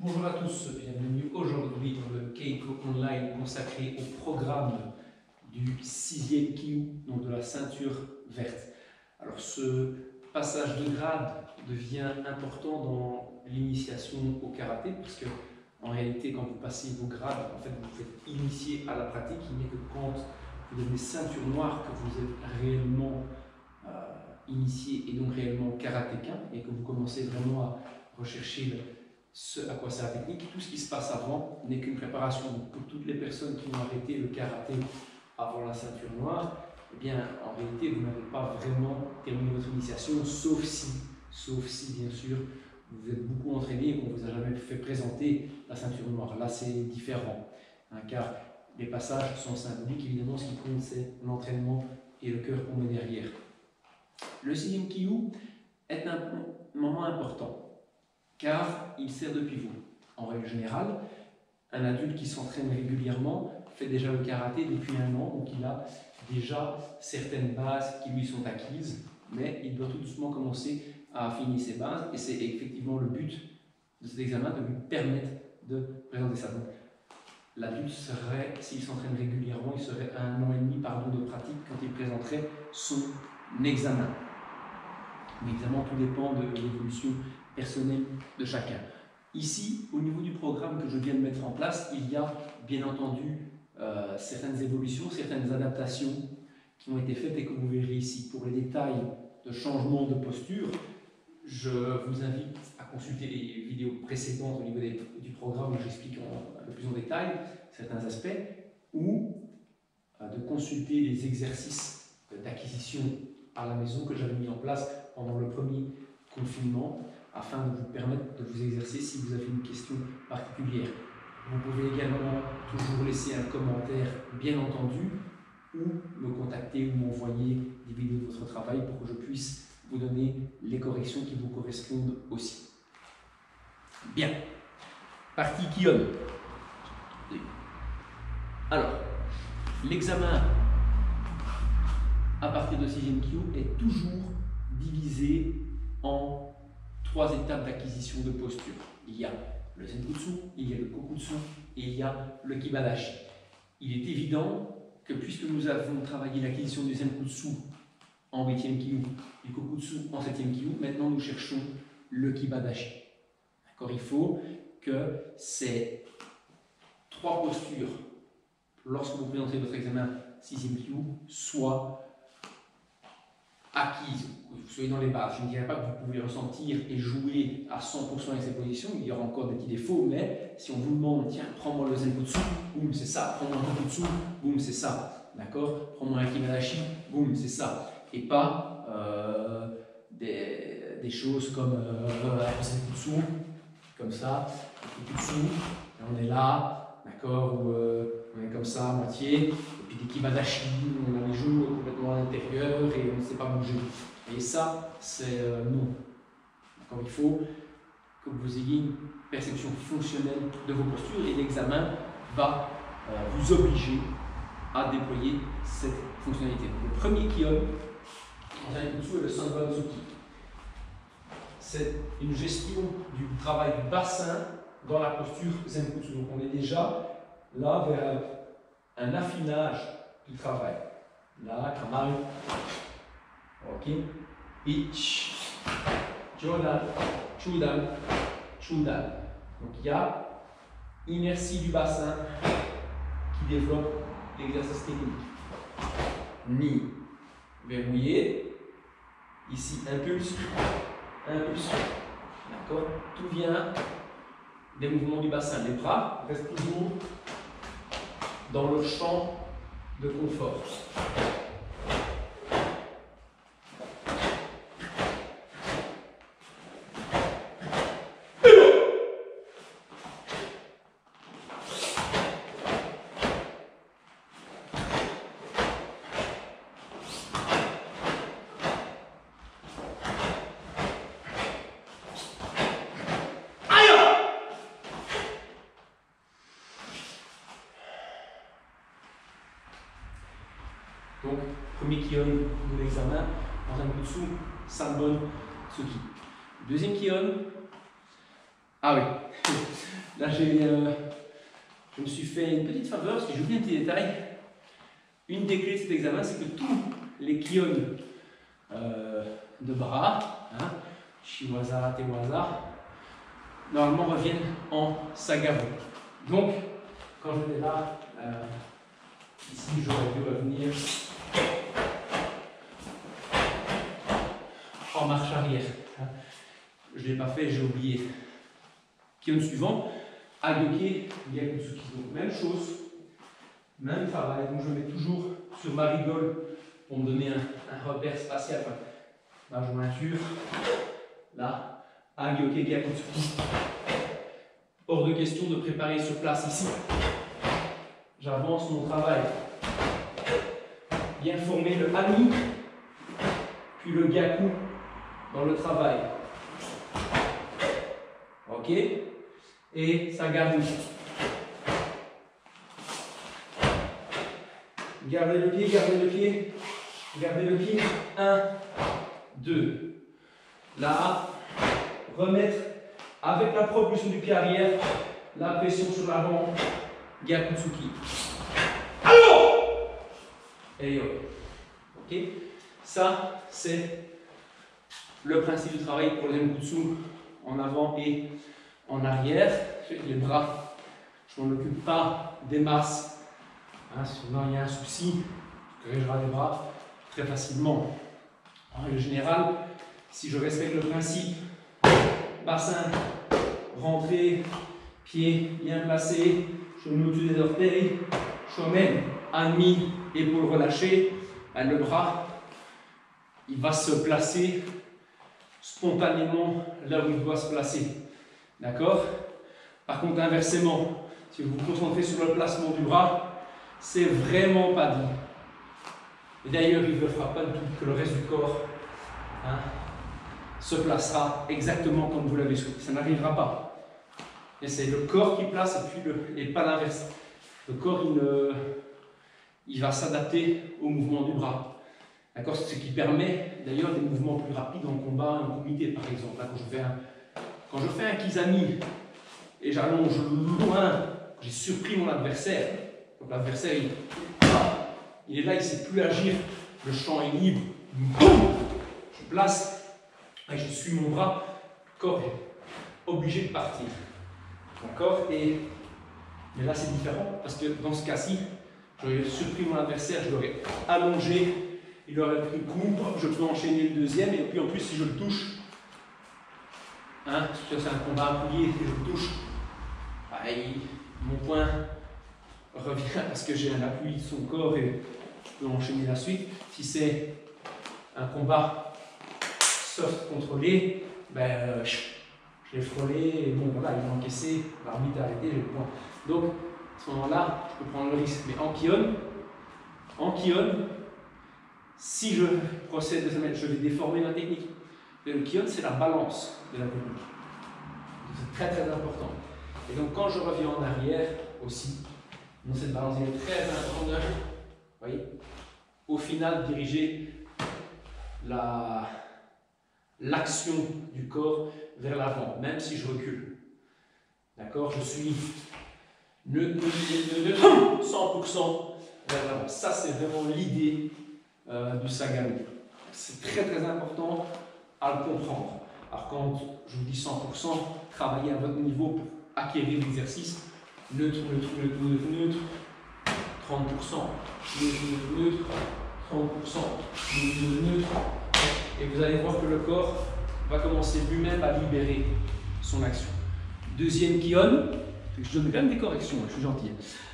Bonjour à tous, bienvenue aujourd'hui dans le Keiko Online consacré au programme du 6e Kyu, donc de la ceinture verte. Alors ce passage de grade devient important dans l'initiation au karaté parce que en réalité quand vous passez vos grades, en fait vous êtes initié à la pratique. Il n'y a que quand vous devenez ceinture noire que vous êtes réellement initié et donc réellement karatéka et que vous commencez vraiment à rechercher ce à quoi sert la technique. Tout ce qui se passe avant n'est qu'une préparation. Donc, pour toutes les personnes qui ont arrêté le karaté avant la ceinture noire, eh bien, en réalité, vous n'avez pas vraiment terminé votre initiation, sauf si, bien sûr, vous êtes beaucoup entraîné et qu'on ne vous a jamais fait présenter la ceinture noire. Là, c'est différent, hein, car les passages sont symboliques. Évidemment, ce qui compte, c'est l'entraînement et le cœur qu'on met derrière. Le 6e Kyu est un moment important, car il sert de pivot. En règle générale, un adulte qui s'entraîne régulièrement fait déjà le karaté depuis 1 an, donc il a déjà certaines bases qui lui sont acquises, mais il doit tout doucement commencer à affiner ses bases, et c'est effectivement le but de cet examen, de lui permettre de présenter ça. Donc, l'adulte serait, s'il s'entraîne régulièrement, il serait à 1 an et demi de pratique quand il présenterait son examen. Mais évidemment, tout dépend de l'évolution personnelle de chacun. Ici, au niveau du programme que je viens de mettre en place, il y a bien entendu certaines évolutions, certaines adaptations qui ont été faites et que vous verrez ici. Pour les détails de changement de posture, je vous invite à consulter les vidéos précédentes au niveau du programme où j'explique un peu plus en détail certains aspects, ou de consulter les exercices d'acquisition à la maison que j'avais mis en place pendant le premier confinement afin de vous permettre de vous exercer si vous avez une question particulière. Vous pouvez également toujours laisser un commentaire, bien entendu, ou me contacter ou m'envoyer des vidéos de votre travail pour que je puisse vous donner les corrections qui vous correspondent aussi. Bien, partie Kion. Alors, l'examen à partir de 6e Kyu est toujours divisé en 3 étapes d'acquisition de posture. Il y a le Zenkutsu, il y a le Kokutsu et il y a le Kibadashi. Il est évident que puisque nous avons travaillé l'acquisition du Zenkutsu en 8e Kyu, du Kokutsu en 7e Kyu, maintenant nous cherchons le Kibadashi. D'accord, il faut que ces 3 postures, lorsque vous présentez votre examen 6e Kyu, soient acquises, que vous soyez dans les bases. Je ne dirais pas que vous pouvez ressentir et jouer à 100% avec ces positions, il y aura encore des petits défauts, mais si on vous demande, tiens, prends-moi le Zenkutsu, boum, c'est ça, prends-moi un Kokutsu, boum, c'est ça, d'accord, prends-moi un Kibadashi, boum, c'est ça, et pas des choses comme un Zenkutsu, comme ça, Kokutsu, on est là, d'accord, ou on est comme ça, à moitié, et puis des Kibadashi, on a les joues complètement à l'intérieur et on ne sait pas bouger. Et ça, c'est non. Il faut que vous ayez une perception fonctionnelle de vos postures et l'examen va vous obliger à déployer cette fonctionnalité. Donc, le premier Kion, en Zenkutsu, est le Sanban Zuki. C'est une gestion du travail du bassin dans la posture Zenkutsu. Donc on est déjà là vers un affinage du travail. Là, Kamal. Ok. Ich. Jodan. Chudan. Chudan. Donc il y a inertie du bassin qui développe l'exercice technique. Ni. Verrouillé. Ici, impulse. Impulsion. D'accord? Tout vient des mouvements du bassin. Les bras restent toujours dans le champ de confort. Donc, premier Kion de l'examen, en Zenkutsu, Sanbon Tsuki. Deuxième Kion, Ah oui, là je me suis fait une petite faveur parce que j'ai oublié un petit détail. Une des clés de cet examen, c'est que tous les kion de bras, hein, Shiwaza, Tewaza, normalement reviennent en Sagaru. Donc, quand j'étais là, ici j'aurais dû revenir en marche arrière. Hein. Je ne l'ai pas fait, j'ai oublié. Kion suivant, Agyoke, Gyakutsuki. Donc, même chose, même travail. Donc, je mets toujours sur ma rigole pour me donner un repère spatial. Enfin, ma jointure, là, Agyoke, Gyakutsuki. Hors de question de préparer sur place ici. J'avance mon travail. Bien former le Ami, puis le Gyaku dans le travail. Ok? Et Sagaru. Gardez le pied, gardez le pied. Gardez le pied. 1, 2. Là, remettre avec la propulsion du pied arrière, la pression sur l'avant. Gyakutsuki. Alors! Et yo. Ok? Ça, c'est le principe du travail pour les Zenkutsu en avant et en arrière. Les bras, je ne m'en occupe pas des masses. Hein, sinon, il y a un souci. Je corrigerai les bras très facilement. En règle générale, si je respecte le principe bassin, rentrée, pied bien placé, je me au-dessus des orteils, shomen, ami, épaule relâchée, le bras, il va se placer spontanément là où il doit se placer. D'accord? Par contre, inversement, si vous vous concentrez sur le placement du bras, c'est vraiment pas dit. Et d'ailleurs, il ne le fera pas du tout que le reste du corps se placera exactement comme vous l'avez souhaité. Ça n'arrivera pas. Et c'est le corps qui place et pas l'inverse. Le corps, il va s'adapter au mouvement du bras. D'accord? C'est ce qui permet d'ailleurs des mouvements plus rapides en combat, en comité par exemple. Là, quand je fais un kizami et j'allonge loin, j'ai surpris mon adversaire. Donc l'adversaire, il est là, il ne sait plus agir. Le champ est libre. Boum! Je place et je suis mon bras. Le corps est obligé de partir. D'accord? Mais là, c'est différent parce que dans ce cas-ci, j'aurais surpris mon adversaire, je l'aurais allongé, il aurait pris coup, je peux enchaîner le deuxième, et puis en plus, si je le touche, c'est un combat appuyé, si je le touche, mon point revient parce que j'ai un appui de son corps et je peux enchaîner la suite. Si c'est un combat soft contrôlé, je l'ai frôlé, et bon voilà, il m'a encaissé, l'arbitre a arrêté, j'ai le point. Donc, à ce moment-là, je peux prendre le risque. Mais en kion, si je procède de cette manière, je vais déformer ma technique. Et le kion, c'est la balance de la technique. C'est très très important. Et donc, quand je reviens en arrière aussi, cette balance est très importante. Vous voyez, au final, diriger l'action du corps vers l'avant, même si je recule. D'accord? Je suis neutre, 100% vers l'avant. Ça, c'est vraiment l'idée du Sagaru. C'est très très important à le comprendre. Alors, quand je vous dis 100%, travaillez à votre niveau pour acquérir l'exercice. Neutre, 30%, neutre, 30%, neutre. Et vous allez voir que le corps va commencer lui-même à libérer son action. Deuxième kion, je donne quand même des corrections, je suis gentil.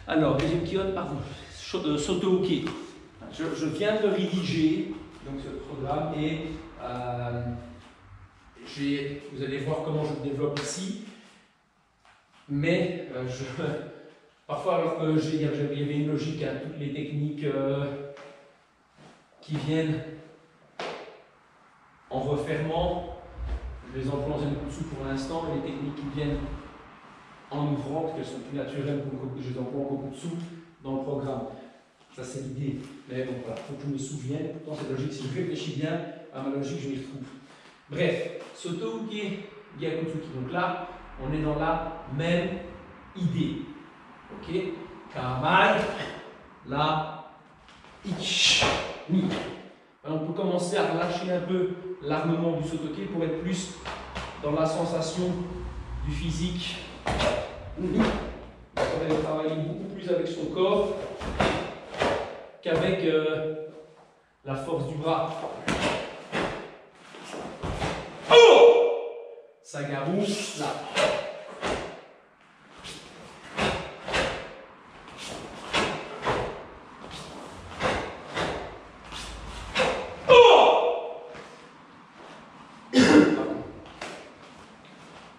Alors, deuxième kion, pardon, Soto-Uke. Je viens de rédiger donc, ce programme et vous allez voir comment je le développe ici. Mais parfois, alors que il y avait une logique à toutes les techniques qui viennent en refermant, je les emploie en Zenkutsu pour l'instant, et les techniques qui viennent en ouvrant, parce qu'elles sont plus naturelles, je les emploie en Kokutsu dans le programme. Ça, c'est l'idée. Mais bon, voilà, il faut que je me souvienne. Pourtant, c'est logique. Si je réfléchis bien à ma logique, je m'y retrouve. Bref, Soto-Uke, Gyakutsuki. Donc là, on est dans la même idée. Ok? Kamai, la, ich, ni. Alors, on peut commencer à relâcher un peu l'armement du sotoké pour être plus dans la sensation du physique. On va travailler beaucoup plus avec son corps qu'avec la force du bras. Oh! Sagaru, là.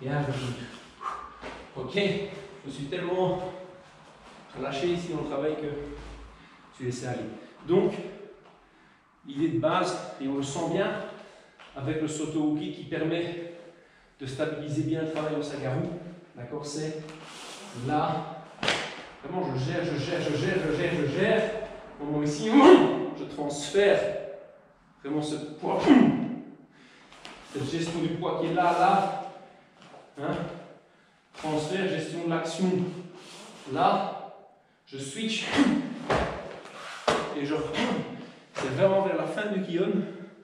Bien revenir. Ok, je suis tellement relâché ici dans le travail que je vais laisser aller. Donc, l'idée de base, et on le sent bien avec le Soto-uki qui permet de stabiliser bien le travail en Sagaru. D'accord, c'est là. Vraiment, je gère. Au moment ici, je transfère vraiment ce poids. Cette gestion du poids qui est là. Hein? Transfert, gestion de l'action là, je switch et je reprends. C'est vraiment vers la fin du kion,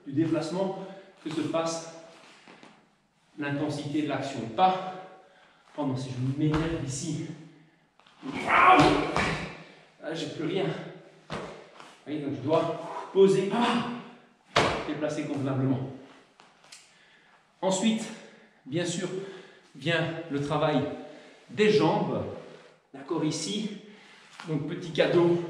du déplacement, que se passe l'intensité de l'action. Pas pendant si je m'énerve ici. Là, j'ai plus rien. Vous voyez, donc je dois poser, déplacer convenablement. Ensuite, bien sûr, vient le travail des jambes. D'accord, ici. Donc, petit cadeau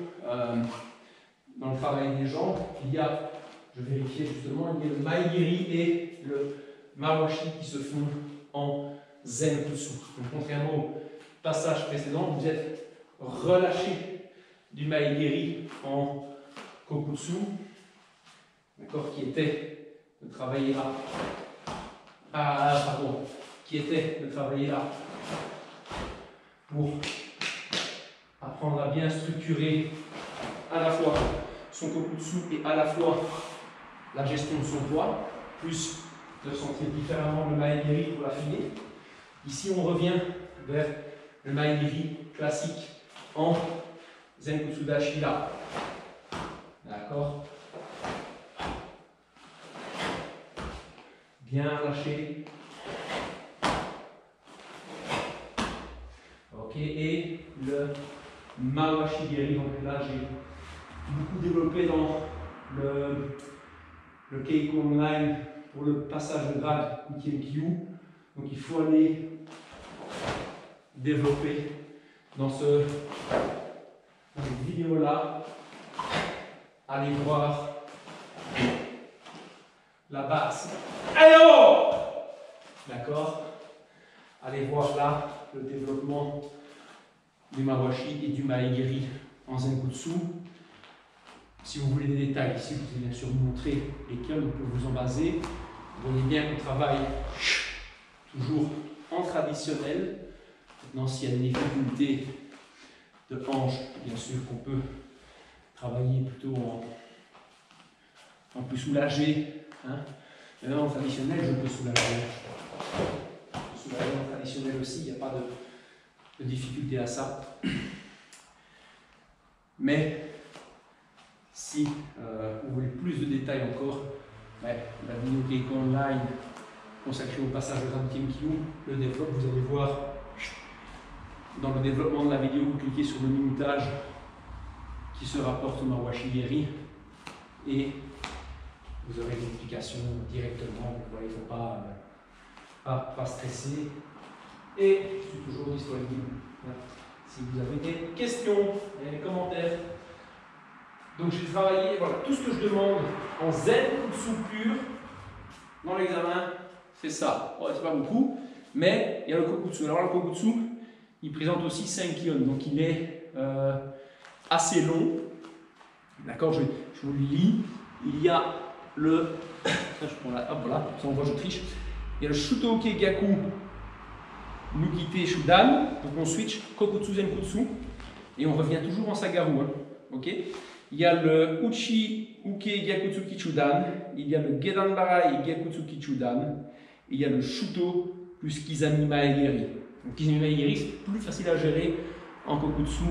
dans le travail des jambes. Il y a, je vérifiais justement, il y a le maegiri et le mawashi qui se font en zenkutsu. Donc, contrairement au passage précédent, vous êtes relâché du maegiri en kokutsu. D'accord, qui était de travailler là. Qui était de travailler là pour apprendre à bien structurer à la fois son kokutsu et à la fois la gestion de son poids, plus de centrer différemment le maegiri pour l'affiner. Ici, on revient vers le maegiri classique en Zenkutsu Dashi là. D'accord? Bien lâché. Ok, et le mawashi geri, donc là j'ai beaucoup développé dans le Keiko Online pour le passage de grade Nikkei Kyu. Donc il faut aller développer dans cette vidéo là. Allez voir la base. Ayo! D'accord? Allez voir là le développement du mawashi et du maegiri en zenkutsu. Si vous voulez des détails ici, je vais bien sûr vous montrer lesquels on peut vous en baser. Vous voyez bien qu'on travaille toujours en traditionnel. Maintenant, s'il y a des difficultés de hanche, bien sûr qu'on peut travailler plutôt en plus soulagé. Hein. En traditionnel, je peux soulager. Soulager en traditionnel aussi, il n'y a pas de difficulté à ça. Mais si vous voulez plus de détails encore, la vidéo Keiko Online consacrée au passage de Ramtim Kyu le développe. Vous allez voir dans le développement de la vidéo, vous cliquez sur le minutage qui se rapporte au mawashi geri et vous aurez l'explication directement. Il ne faut pas stresser. Et je suis toujours disponible si vous avez des questions, des commentaires. Donc j'ai travaillé, voilà, tout ce que je demande en zenkutsu pur dans l'examen, c'est ça. Ouais, c'est pas beaucoup, mais il y a le kokutsu. Alors le kokutsu, il présente aussi 5 kion, donc il est assez long. D'accord, je vous le lis. Il y a le, je prends là, hop voilà, ça on voit je triche. Il y a le Shutoke Gaku Nukite Shudan, donc on switch Kokutsu Zenkutsu et on revient toujours en Sagaru. Hein. Ok. Il y a le Uchi Uke Gyakutsu Kichudan, il y a le Gedan Barai Gyakutsu Kichudan, il y a le Shuto plus Kizami Maegiri. Donc Kizami Maegiri, c'est plus facile à gérer en Kokutsu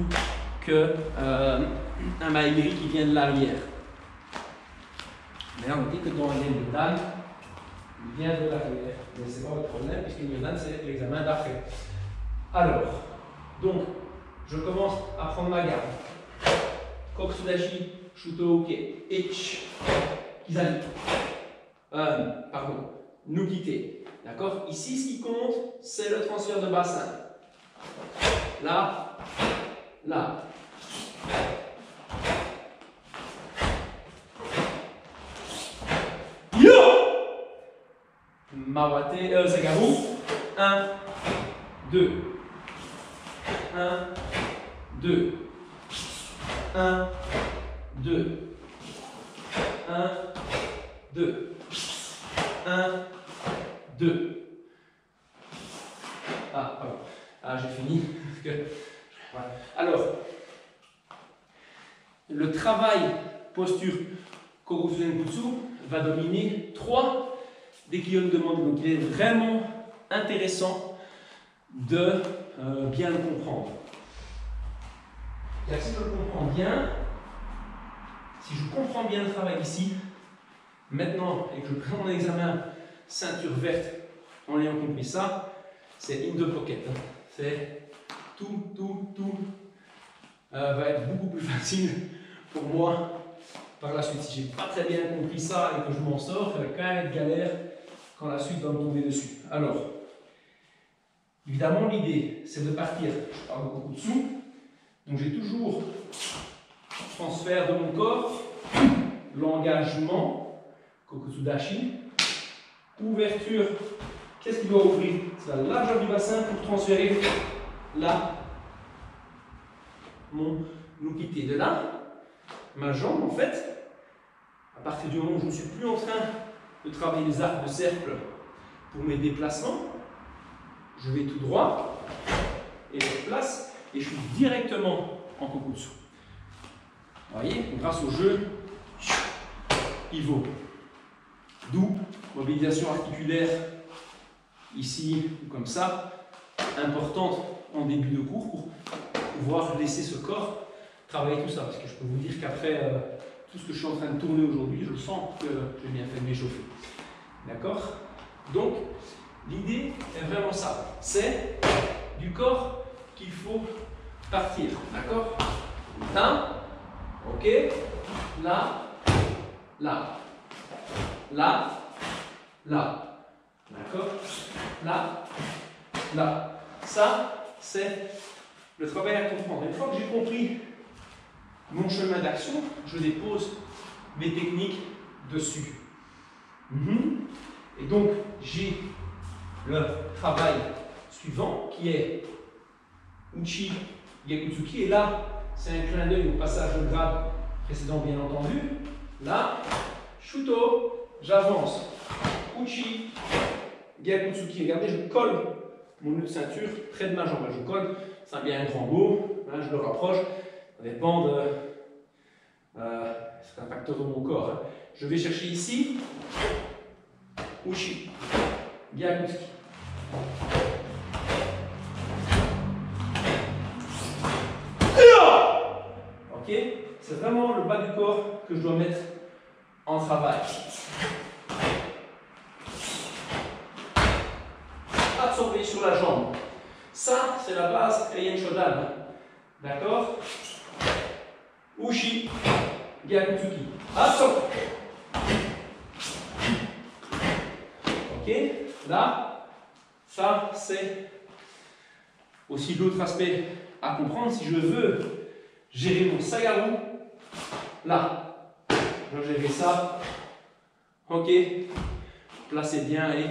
que un Maegiri qui vient de l'arrière. Mais on dit que dans les Dan, il vient de l'arrière. Mais ce n'est pas le problème, puisque le Dan, c'est l'examen d'après. Alors, donc, je commence à prendre ma garde. Koksudashi, Shuto Uke, Echi, Kizami. Pardon, Nukite. D'accord? Ici, ce qui compte, c'est le transfert de bassin. Là, là. Mawate, Sagaru. 1, 2. 1, 2. 1, 2. 1, 2. 1, 2. Ah, pardon. Ah, j'ai fini. Voilà. Alors, le travail posture Kokutsu Zenkutsu va dominer 3 des Kion demandés. Donc, il est vraiment intéressant de bien le comprendre. Si je le comprends bien, si je comprends bien le travail ici, maintenant, et que je prends mon examen ceinture verte en ayant compris ça, c'est in the pocket. C'est tout va être beaucoup plus facile pour moi par la suite. Si je n'ai pas très bien compris ça et que je m'en sors, ça va quand même être galère quand la suite va me tomber dessus. Alors, évidemment, l'idée, c'est de partir, je parle beaucoup dessous, donc j'ai toujours transfert de mon corps, l'engagement, Kokutsudashi, ouverture, qu'est-ce qui doit ouvrir? C'est la largeur du bassin pour transférer là, mon Nukite. De là, ma jambe, en fait, à partir du moment où je ne suis plus en train de travailler les arcs de cercle pour mes déplacements, je vais tout droit et je place et je suis directement en Kokutsu. Vous voyez, grâce au jeu pivot. D'où mobilisation articulaire ici comme ça, importante en début de cours pour pouvoir laisser ce corps travailler tout ça. Parce que je peux vous dire qu'après tout ce que je suis en train de tourner aujourd'hui, je sens que j'ai bien fait de m'échauffer. D'accord? Donc, l'idée est vraiment ça. C'est du corps qu'il faut partir. D'accord? Là, ok, là, là, là, là. D'accord? Là, là. Ça, c'est le travail à comprendre. Une fois que j'ai compris mon chemin d'action, je dépose mes techniques dessus. Et donc, j'ai le travail suivant qui est Uchi Gekutsuki. Et là, c'est un clin d'œil au passage de grade précédent, bien entendu. Là, Shuto, j'avance. Uchi Gekutsuki. Regardez, je colle mon nœud de ceinture près de ma jambe. Je colle, c'est bien un grand mot. Hein, je le rapproche. Ça dépend de certains facteurs de mon corps. Hein. Je vais chercher ici. Uchi Gekutsuki. Ok, c'est vraiment le bas du corps que je dois mettre en travail. Absorber sur la jambe. Ça, c'est la base Eien Shodan. D'accord? Uchi Gyakutsuki. Absorbe. Ok, là, ça, c'est aussi l'autre aspect à comprendre. Si je veux gérer mon Sagaru, là, je vais gérer ça. Ok, placez bien et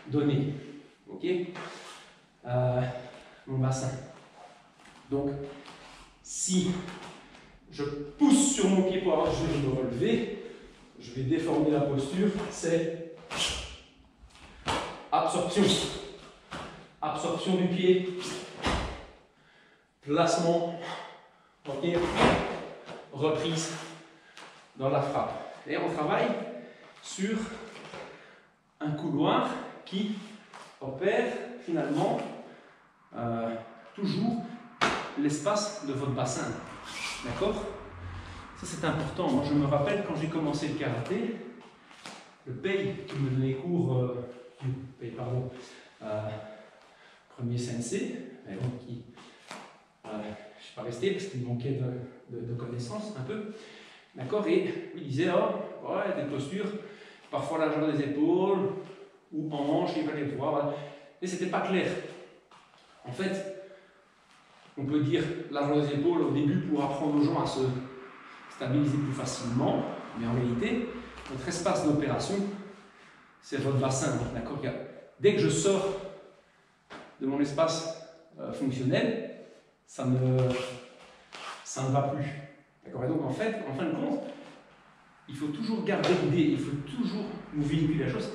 donnez. Ok, mon bassin. Donc, si je pousse sur mon pied pour avoir je vais me relever, je vais déformer la posture. C'est absorption. Absorption du pied. Placement. Ok, reprise dans la frappe. Et on travaille sur un couloir qui opère finalement toujours l'espace de votre bassin. D'accord? Ça c'est important. Moi je me rappelle quand j'ai commencé le karaté, le Pei qui me donnait cours, premier sensei, qui je ne suis pas resté parce qu'il manquait de connaissances un peu. D'accord? Et il disait, oh, ouais, des postures, parfois largeur des épaules ou hanches, il fallait voir. Et c'était pas clair. En fait, on peut dire largeur des épaules au début pour apprendre aux gens à se stabiliser plus facilement, mais en réalité, notre espace d'opération, c'est votre bassin. D'accord? Dès que je sors de mon espace fonctionnel, ça ne va plus. D'accord? Et donc en fin de compte, il faut toujours garder l'idée, il faut toujours nous véhiculer la chose.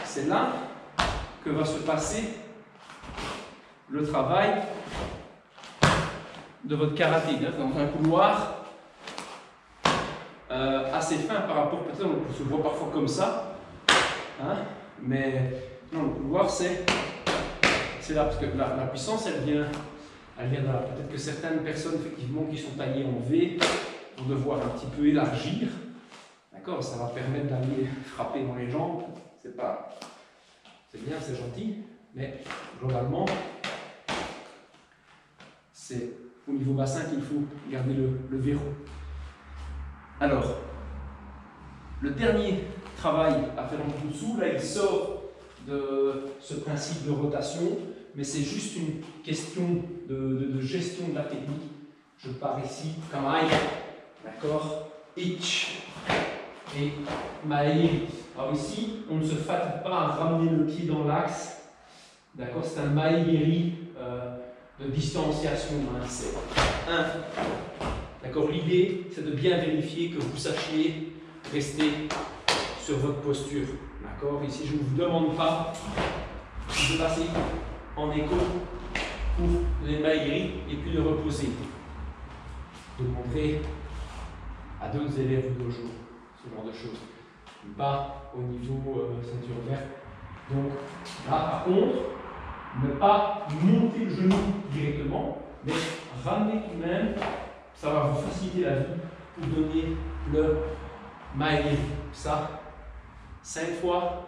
C'est là que va se passer le travail de votre karaté. Dans un couloir assez fin par rapport, peut-être on se voit parfois comme ça, hein, mais non, le couloir c'est là, parce que la puissance elle vient de là. Peut-être que certaines personnes effectivement qui sont taillées en V vont devoir un petit peu élargir, d'accord, ça va permettre d'aller frapper dans les jambes, c'est bien, c'est gentil, mais globalement c'est au niveau bassin qu'il faut garder le verrou. Alors, le dernier travail à faire en dessous, là il sort de ce principe de rotation, mais c'est juste une question de gestion de la technique. Je pars ici, kamae, d'accord, ich et maeri. Alors ici, on ne se fatigue pas à ramener le pied dans l'axe, d'accord, c'est un maeri de distanciation, hein. C'est 1. D'accord, l'idée c'est de bien vérifier que vous sachiez rester sur votre posture. D'accord, ici je ne vous demande pas de passer en écho pour les maïris et puis de reposer. Demanderez à d'autres élèves au dojo ce genre de choses, pas au niveau ceinture verte. Donc là par contre, ne pas monter le genou directement, mais ramener tout de même, ça va vous faciliter la vie pour donner le maïri. Ça, 5 fois.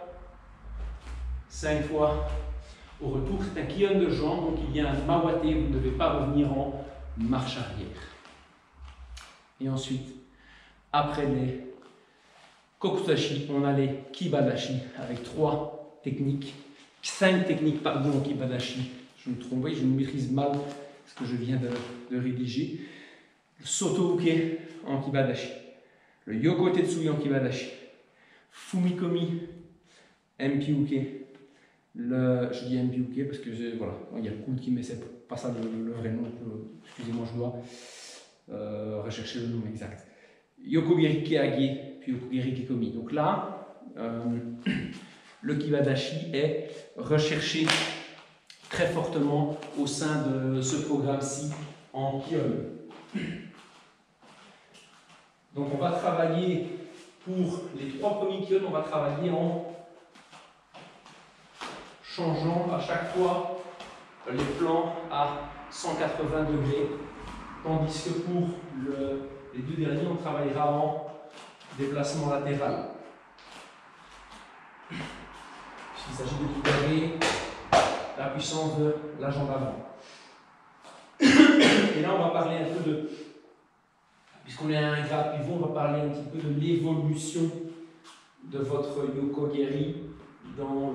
Au retour, c'est un kion de jambe, donc il y a un mawate, vous ne devez pas revenir en marche arrière. Et ensuite, après les kokutashi, on a les kibadashi avec 5 techniques en kibadashi. Je me trompe, je me maîtrise mal ce que je viens de rédiger. Le soto-uke en kibadashi, le yoko-tetsui en kibadashi, fumikomi, mpi-uke. Je dis mpi-uke parce que voilà, il y a le coude qui met, c'est pas ça le vrai nom, excusez-moi, je dois rechercher le nom exact. Yokogiri-keage, puis Yokogiri-kekomi. Donc là, le kibadashi est recherché très fortement au sein de ce programme-ci en kion. Donc on va travailler pour les 3 premiers kion, on va travailler en changeant à chaque fois les plans à 180 degrés, tandis que pour les 2 derniers, on travaillera en déplacement latéral. Il s'agit de récupérer la puissance de la jambe avant. Et là, on va parler un peu de, puisqu'on est à un grade pivot, on va parler un petit peu de l'évolution de votre yokogiri dans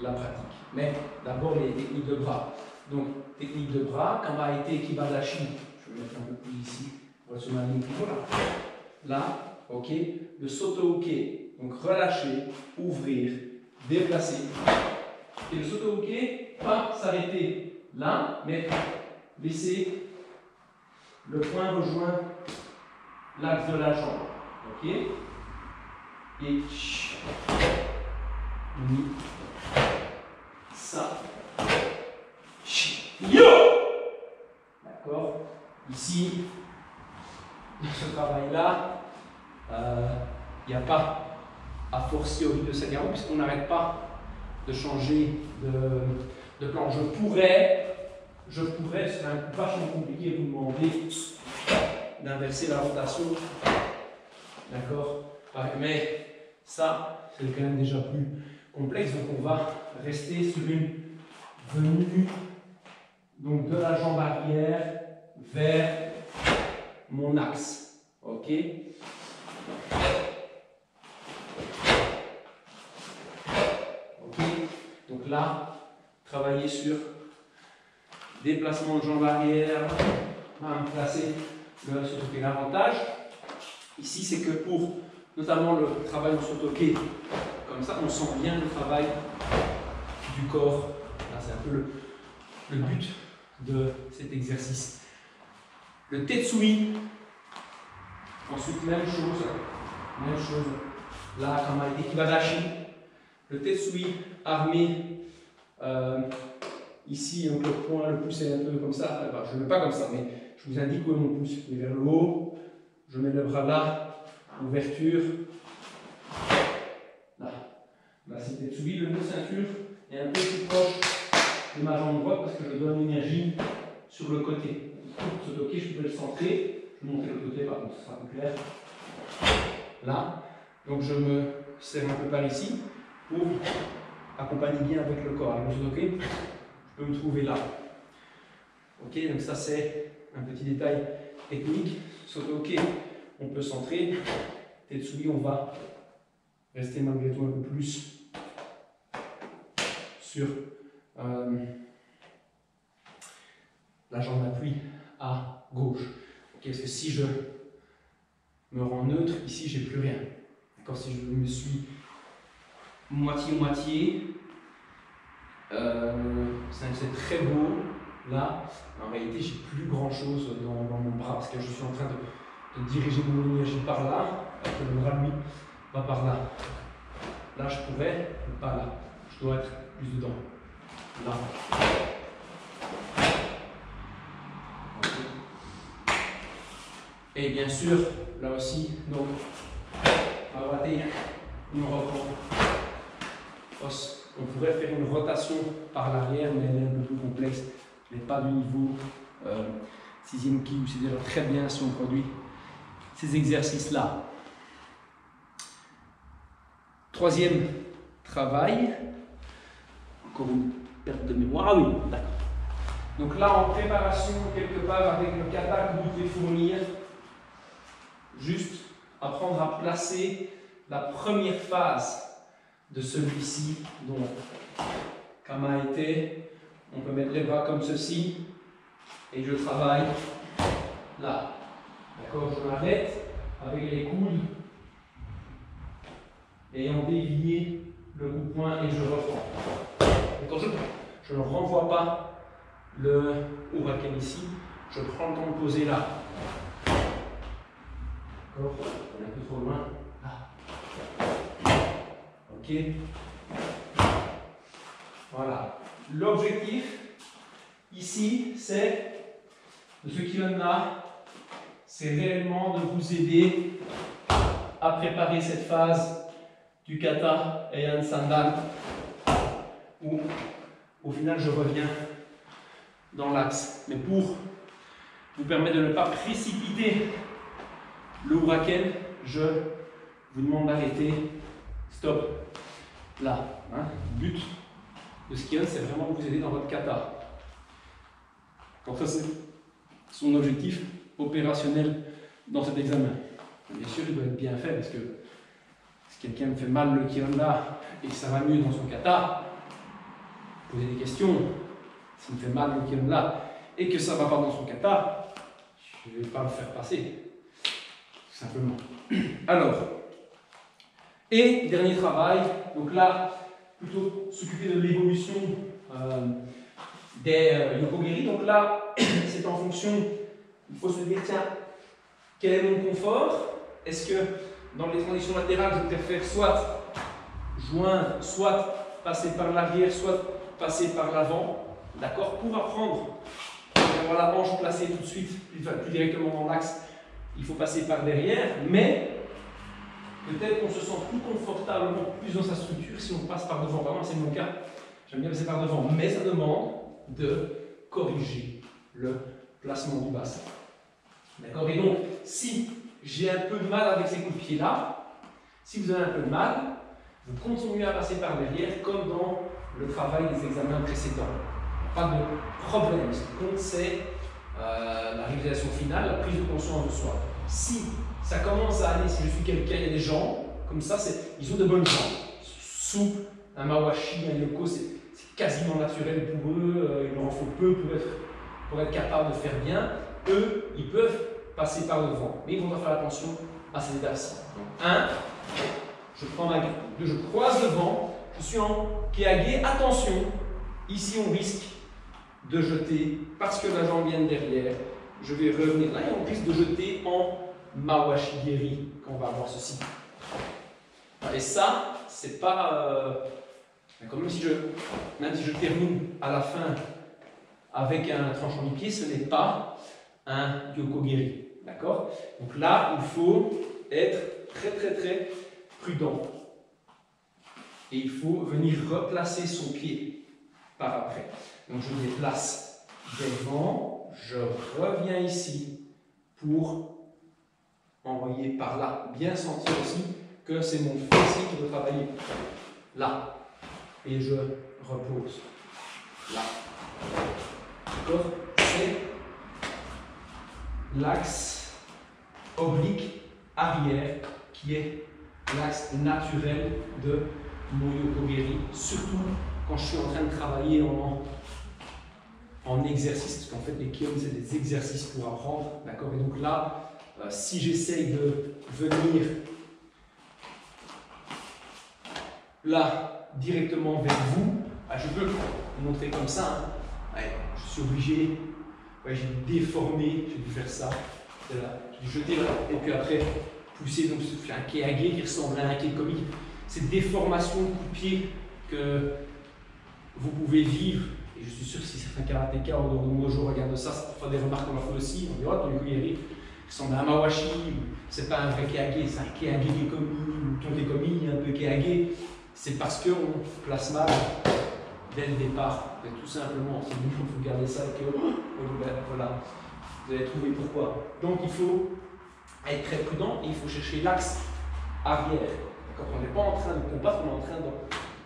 la pratique. Mais d'abord, les techniques de bras. Donc, technique de bras, kamae kibadashi, je vais mettre un peu plus ici, on va se mettre un niveau là. Là, ok. Le soto-uke, donc relâcher, ouvrir, déplacer. Et le soto-uke, pas s'arrêter là, mais laisser le poing rejoindre l'axe de la jambe. Ok. Et ça. Yo. D'accord. Ici, dans ce travail-là, il n'y a pas a fortiori de Sagaro, puisqu'on n'arrête pas de changer de plan. Je pourrais, ce serait un coup vachement compliqué, vous demander d'inverser la rotation. D'accord? Mais ça, c'est quand même déjà plus complexe. Donc on va rester sur une venue donc de la jambe arrière vers mon axe. Ok? Ok? Donc là, travailler sur déplacement de jambe arrière, on va me placer le sotoké. L'avantage ici, c'est que pour notamment le travail en sotoké, comme ça, on sent bien le travail du corps. Là, c'est un peu le but de cet exercice. Le tetsui, ensuite même chose, là, comme avec Ikibadashi. Le tetsui armé ici, donc le point, le pouce est un peu comme ça. Enfin, je ne le mets pas comme ça, mais je vous indique où est mon pouce. Il est vers le haut, je mets le bras là, ouverture. Là, c'est tetsui. Le nœud ceinture est un peu plus proche de ma jambe droite parce que je donne l'énergie sur le côté. Pour ce toqué, je peux le centrer. Je vais montrer le côté, par contre, ce sera plus clair. Là, donc je me serre un peu par ici pour accompagner bien avec le corps. Avec le sotoké, je peux me trouver là. Ok, donc ça c'est un petit détail technique. Sotoké, on peut centrer. Tetsui, on va rester malgré tout un peu plus sur la jambe d'appui à gauche. Okay, parce que si je me rends neutre, ici j'ai plus rien. Si je me suis moitié-moitié, c'est très beau. Là, en réalité, j'ai plus grand chose dans mon bras parce que je suis en train de diriger mon énergie par là, alors que le bras lui va par là. Là, je pourrais, mais pas là. Je dois être plus dedans. Là. Et bien sûr, là aussi, donc, on va rater, on reprend. On pourrait faire une rotation par l'arrière, mais elle est un peu plus complexe. Elle n'est pas du niveau 6e ki, c'est déjà très bien si on produit ces exercices-là. Troisième travail, encore une perte de mémoire. Ah oui, d'accord. Donc là, en préparation, quelque part, avec le kata que vous devez fournir, juste apprendre à placer la première phase de celui-ci, donc Kama était, on peut mettre les bras comme ceci, et je travaille là. D'accord, je m'arrête avec les coudes, ayant dévié le coup de poing et je reprends. D'accord, je ne renvoie pas le Uraken ici, je prends le temps de poser là. D'accord, on est un peu trop loin. Là. Ok. Voilà. L'objectif ici, c'est de ce qui est là, c'est réellement de vous aider à préparer cette phase du kata et un sandal où au final je reviens dans l'axe. Mais pour vous permettre de ne pas précipiter le Uraken, je vous demande d'arrêter. Stop. Là. Hein. Le but de ce Skion, c'est vraiment de vous aider dans votre kata. Donc ça, c'est son objectif opérationnel dans cet examen. Bien sûr, il doit être bien fait parce que si quelqu'un me fait mal le Kion là et que ça va mieux dans son kata, posez des questions. S'il me fait mal le Kion là et que ça ne va pas dans son kata, je ne vais pas le faire passer. Tout simplement. Alors, et dernier travail, donc là, plutôt s'occuper de l'évolution des yokogiri. Donc là, c'est en fonction, il faut se dire, tiens, quel est mon confort? Est-ce que dans les transitions latérales, je préfère soit joindre, soit passer par l'arrière, soit passer par l'avant, d'accord? Pour apprendre à avoir la hanche placée tout de suite, plus directement dans l'axe, il faut passer par derrière, mais peut-être qu'on se sent plus confortablement, plus dans sa structure si on passe par devant. Vraiment, c'est mon cas. J'aime bien passer par devant, mais ça demande de corriger le placement du bassin. D'accord? Et donc, si j'ai un peu de mal avec ces coups de pied-là, si vous avez un peu de mal, vous continuez à passer par derrière comme dans le travail des examens précédents. Pas de problème. Ce qui compte, c'est la réalisation finale, la prise de conscience de soi. Si ça commence à aller, si je suis quelqu'un, il y a des gens, comme ça, ils ont de bonnes jambes. Souples, un mawashi, un yoko, c'est quasiment naturel pour eux, il leur en faut peu pour être capable de faire bien. Eux, ils peuvent passer par devant, mais ils vont devoir faire attention à ces étapes-ci. Donc, 1, je prends ma grille. 2, je croise devant, je suis en keage. Attention, ici on risque de jeter, parce que la jambe vient de derrière, je vais revenir là et on risque de jeter en mawashi-geri quand on va avoir ceci. Et ça, c'est pas... même si je termine à la fin avec un tranchant du pied, ce n'est pas un yoko-geri. D'accord? Donc là, il faut être très prudent. Et il faut venir replacer son pied par après. Donc je déplace devant, je reviens ici pour envoyer par là. Bien sentir aussi que c'est mon fessier qui doit travailler là. Et je repose là. D'accord? C'est l'axe oblique arrière qui est l'axe naturel de mon yoko-geri, surtout quand je suis en train de travailler en exercice, parce qu'en fait les kions c'est des exercices pour apprendre, d'accord? Et donc là, si j'essaye de venir là directement vers vous, je peux vous montrer comme ça, hein. Ouais, je suis obligé, ouais, j'ai déformé, j'ai dû faire ça, là. J'ai jeté là, et puis après pousser, donc je fais un keage qui ressemble à un kekomi. Cette déformation de coup de pied que vous pouvez vivre, et je suis sûr que si certains karatékas ou de moi je regarde ça, c'est parfois des remarques qu'on a fait aussi, on dit oh ton yoko-geri ressemble à un mawashi, c'est pas un vrai keage, c'est un keage kekomi, ou ton kekomi un peu keage, c'est parce qu'on place mal dès le départ, et tout simplement, c'est mieux que vous gardez ça et que voilà, vous allez trouver pourquoi. Donc il faut être très prudent et il faut chercher l'axe arrière. On n'est pas en train de combattre, on est en train de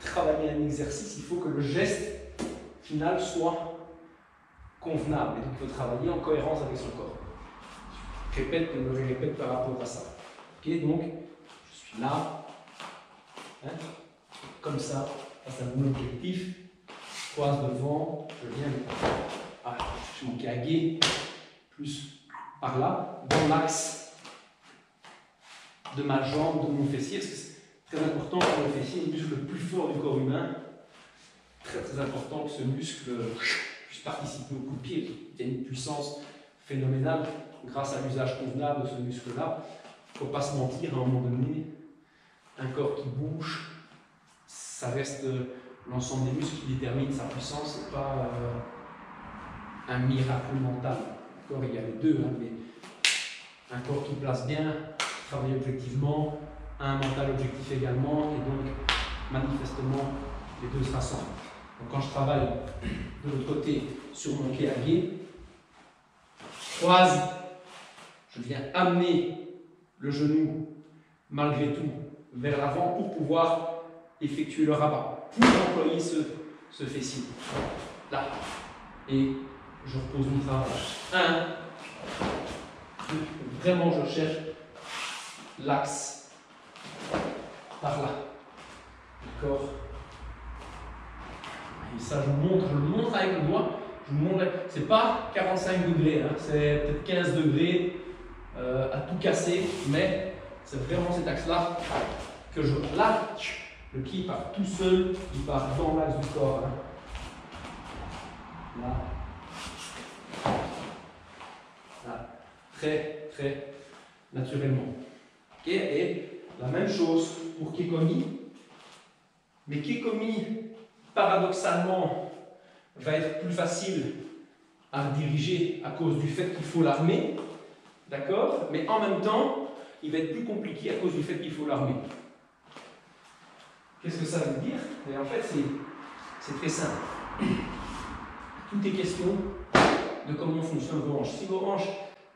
travailler un exercice. Il faut que le geste final soit convenable. Et donc il faut travailler en cohérence avec son corps. Je me répète par rapport à ça. Ok, donc je suis là, hein, comme ça, face à mon objectif. Je croise devant, je viens je mon kage, plus par là, dans l'axe de ma jambe, de mon fessier, parce que c'est très important pour le fessier, le muscle le plus fort du corps humain. Très important que ce muscle puisse participer au coup de pied. Il y a une puissance phénoménale grâce à l'usage convenable de ce muscle-là. Il ne faut pas se mentir, à un moment donné, un corps qui bouge, ça reste l'ensemble des muscles qui détermine sa puissance, ce n'est pas un miracle mental. Il y a les deux, hein, mais un corps qui place bien, travaille objectivement, un mental objectif également, et donc manifestement les deux se rassemblent. Donc quand je travaille de l'autre côté sur mon keage, je croise, je viens amener le genou malgré tout vers l'avant pour pouvoir effectuer le rabat, pour employer ce fessier là. Et je repose mon travail. 1, 2, vraiment je cherche l'axe par là. D'accord? Et ça, je le montre avec le doigt. Je vous montre, c'est pas 45 degrés, hein, c'est peut-être 15 degrés à tout casser, mais c'est vraiment cet axe-là que je. Là, le pied part tout seul, il part dans l'axe du corps. Hein. Là. Très, très naturellement. Okay. Et la même chose pour kekomi. Mais kekomi, paradoxalement, va être plus facile à diriger à cause du fait qu'il faut l'armer. D'accord? Mais en même temps, il va être plus compliqué à cause du fait qu'il faut l'armer. Qu'est-ce que ça veut dire? Et en fait, c'est très simple. Tout est question de comment fonctionnent vos hanches. Si vos hanches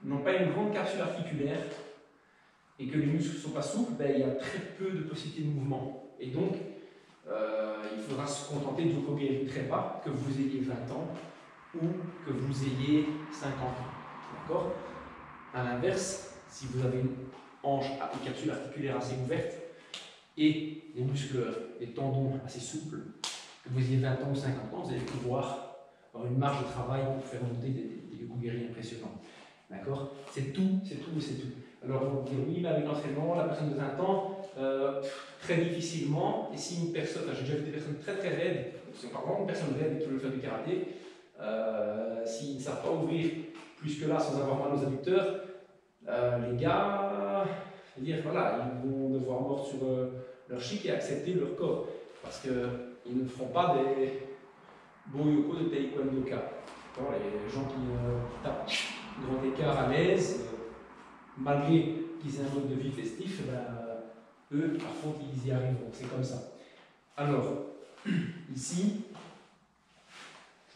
n'ont pas une grande capsule articulaire et que les muscles ne sont pas souples, ben, il y a très peu de possibilités de mouvement. Et donc, il faudra se contenter de vos guéris très bas, que vous ayez 20 ans ou que vous ayez 50 ans. D'accord? À l'inverse, si vous avez une hanche à une capsule articulaire assez ouverte et des muscles, des tendons assez souples, que vous ayez 20 ans ou 50 ans, vous allez pouvoir avoir une marge de travail pour faire monter des guéris impressionnants. D'accord? C'est tout, c'est tout, c'est tout. Alors vous dites oui, mais avec l'entraînement, la personne de 20 ans, très difficilement, et si une personne, j'ai déjà vu des personnes très très raides, c'est pas vraiment une personne raide qui veut faire du karaté, s'ils ne savent pas ouvrir plus que là sans avoir mal aux adducteurs, les gars, je veux dire, voilà, ils vont devoir mordre sur leur chic et accepter leur corps, parce qu'ils ne feront pas des boyoko de taekwondoka. Les gens qui tapent grand écart à l'aise, malgré qu'ils aient un mode de vie festif, ben, eux, par contre, ils y arriveront. C'est comme ça. Alors, ici,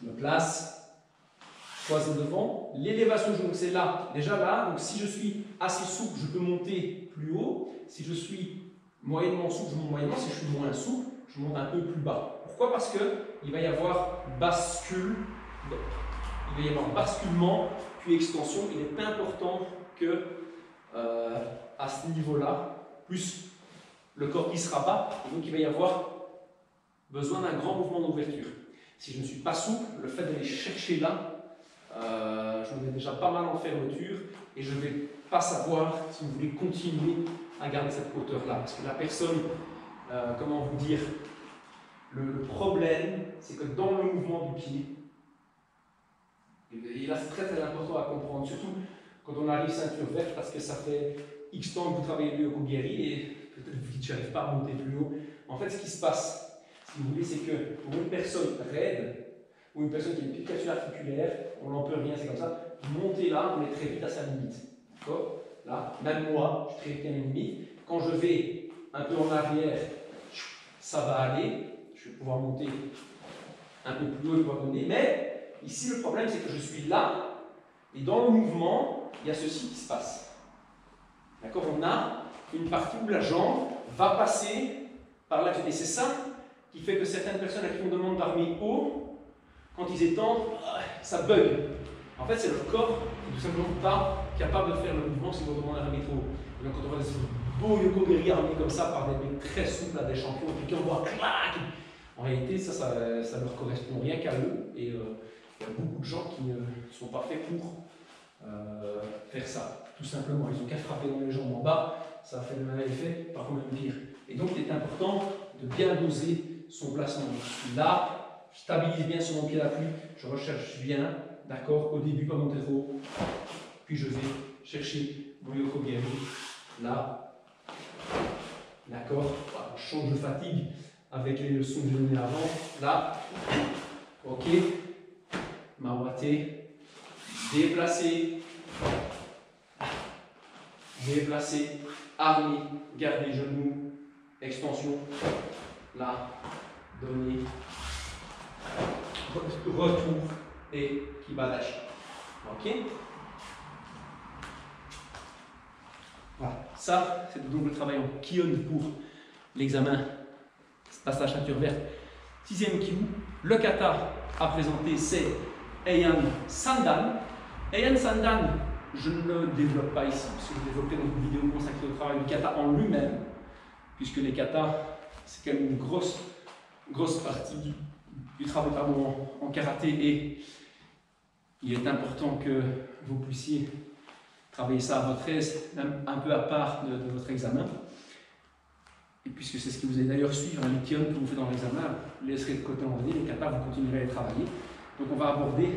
je me place, croisé devant. L'élévation du genou, c'est là, déjà là. Donc, si je suis assez souple, je peux monter plus haut. Si je suis moyennement souple, je monte moyennement. Si je suis moins souple, je monte un peu plus bas. Pourquoi? Parce qu'il va y avoir basculement puis extension. Il est important que à ce niveau-là, plus le corps qui se rabat, et donc il va y avoir besoin d'un grand mouvement d'ouverture. Si je ne suis pas souple, le fait d'aller chercher là, je me mets déjà pas mal en fermeture et je ne vais pas savoir si vous voulez continuer à garder cette hauteur-là. Parce que la personne, comment vous dire, le problème, c'est que dans le mouvement du pied, et là c'est très très important à comprendre, surtout quand on arrive ceinture verte, parce que ça fait X temps que vous travaillez le Kokugeri et peut-être que vous dites que je n'arrive pas à monter plus haut. En fait, ce qui se passe, si vous voulez, c'est que pour une personne raide ou une personne qui a une petite capsule articulaire, on n'en peut rien, c'est comme ça, monter là, on est très vite à sa limite. D'accord? Là, même moi, je suis très vite à ma limite. Quand je vais un peu en arrière, ça va aller, je vais pouvoir monter un peu plus haut et pouvoir donner, mais ici le problème c'est que je suis là, et dans le mouvement, il y a ceci qui se passe. D'accord? On a une partie où la jambe va passer par là, et c'est ça qui fait que certaines personnes à qui on demande d'armer haut, quand ils étendent, ça bug. En fait, c'est leur corps qui n'est tout simplement pas capable de faire le mouvement si on demande d'armer trop haut. Et donc, quand on voit des beaux Yoko-Geri armés comme ça par des mecs très souples, à des champions, et puis qu'on voit clac, en réalité, ça leur correspond rien qu'à eux. Et il y a beaucoup de gens qui ne sont pas faits pour faire ça. Tout simplement, ils ont qu'à frapper dans les jambes en bas, ça fait le même effet, parfois même pire. Et donc, il est important de bien doser son placement. Là, je stabilise bien sur mon pied d'appui, je recherche bien, d'accord, au début, pas monter trop haut, puis je vais chercher mon Yoko-Geri, là, d'accord, voilà, je change de fatigue avec les leçons que j'ai données avant, là, ok, Mawate, déplacer, armer, garder genoux, extension, là, donner, retour et kibadashi. Ok? Voilà, ça c'est donc le travail en Kion pour l'examen passage ceinture verte. 6e Kyu, le kata à présenter c'est Heian Sandan. Heian Sandan, je ne le développe pas ici, parce que je développerai dans une vidéo consacrée au travail du kata en lui-même, puisque les katas, c'est quand même une grosse partie du travail en karaté, et il est important que vous puissiez travailler ça à votre aise, même un peu à part de votre examen. Et puisque c'est ce que vous allez d'ailleurs suivre, les Kion que vous faites dans l'examen, vous laisserez de côté en année, les katas, vous continuerez à les travailler. Donc on va aborder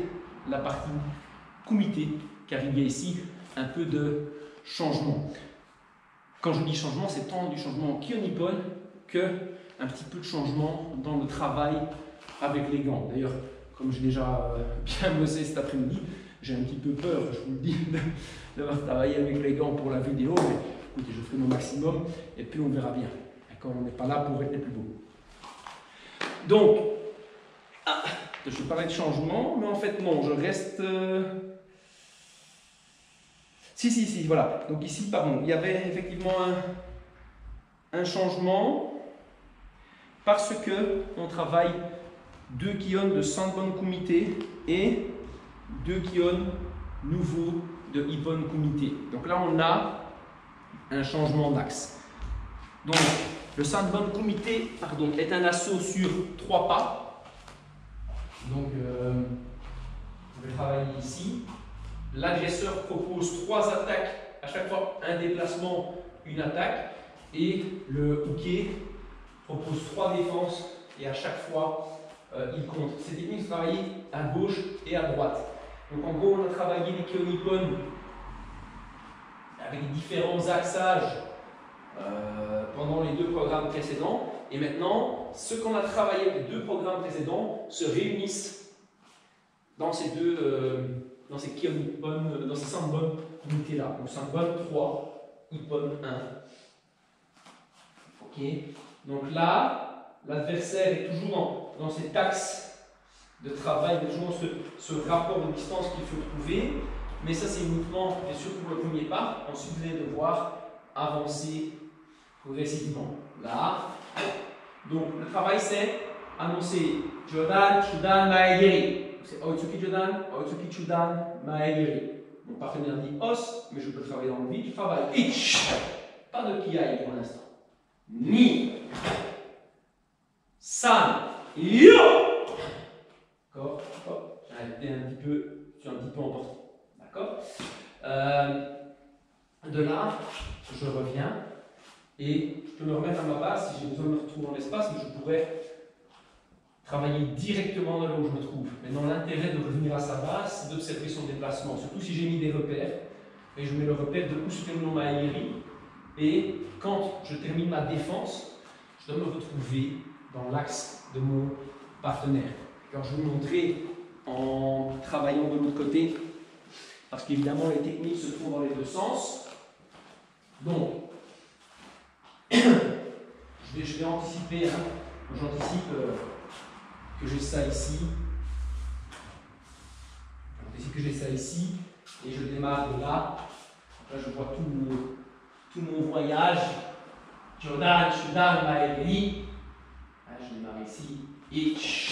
la partie kumite, car il y a ici un peu de changement. Quand je dis changement, c'est tant du changement en Kion Nippon que un petit peu de changement dans le travail avec les gants. D'ailleurs, comme j'ai déjà bien bossé cet après-midi, j'ai un petit peu peur, je vous le dis, d'avoir travaillé avec les gants pour la vidéo, mais écoutez, je ferai mon maximum et puis on verra bien. D'accord, on n'est pas là pour être les plus beaux. Donc, je parlais de changement, mais en fait non, je reste... Si, voilà. Donc ici, pardon, il y avait effectivement un changement parce que on travaille 2 Kion de Sanbon Kumite et 2 Kion nouveaux de Ippon Kumite. Donc là, on a un changement d'axe. Donc, le Sanbon Kumite, pardon, est un assaut sur 3 pas. Donc, je vais travailler ici. L'agresseur propose 3 attaques, à chaque fois un déplacement, une attaque. Et le hooké propose 3 défenses et à chaque fois, il compte. Ces techniques sont travaillées à gauche et à droite. Donc en gros, on a travaillé les Kion Ippon avec différents axages pendant les 2 programmes précédents. Et maintenant, ce qu'on a travaillé avec les 2 programmes précédents se réunissent dans ces dans ces Kion Ippon, dans ces Sanbon unités là. Donc Sanbon 3, Ippon 1. Ok. Donc là, l'adversaire est toujours dans cet axe de travail, toujours ce rapport de distance qu'il faut trouver. Mais ça, c'est uniquement, bien sûr, pour le premier pas. Ensuite, vous allez devoir avancer progressivement. Là. Donc, le travail, c'est annoncer Jodan, Chudan, Maegiri. C'est Oitsuki Jodan, Oitsuki Chudan, Maegiri. Mon partenaire dit Os, mais je peux travailler dans le vide. Je travaille Ich. Pas de Kiai pour l'instant. Ni. San. Yo. D'accord. J'ai été un petit peu emporté. D'accord. De là, je reviens et je peux me remettre à ma base si j'ai besoin de me retrouver dans l'espace, mais je pourrais travailler directement là où je me trouve. Maintenant, l'intérêt de revenir à sa base, c'est d'observer son déplacement, surtout si j'ai mis des repères. Et je mets le repère de où se termine ma aérie. Et quand je termine ma défense, je dois me retrouver dans l'axe de mon partenaire. Alors, je vais vous montrer en travaillant de l'autre côté, parce qu'évidemment, les techniques se trouvent dans les 2 sens. Donc, je vais anticiper, hein. J'anticipe que j'ai ça ici. J'anticipe que j'ai ça ici, et je démarre de là. Là, je vois tout mon voyage. Jodan, Chudan, Maegiri. Je démarre ici. Ich,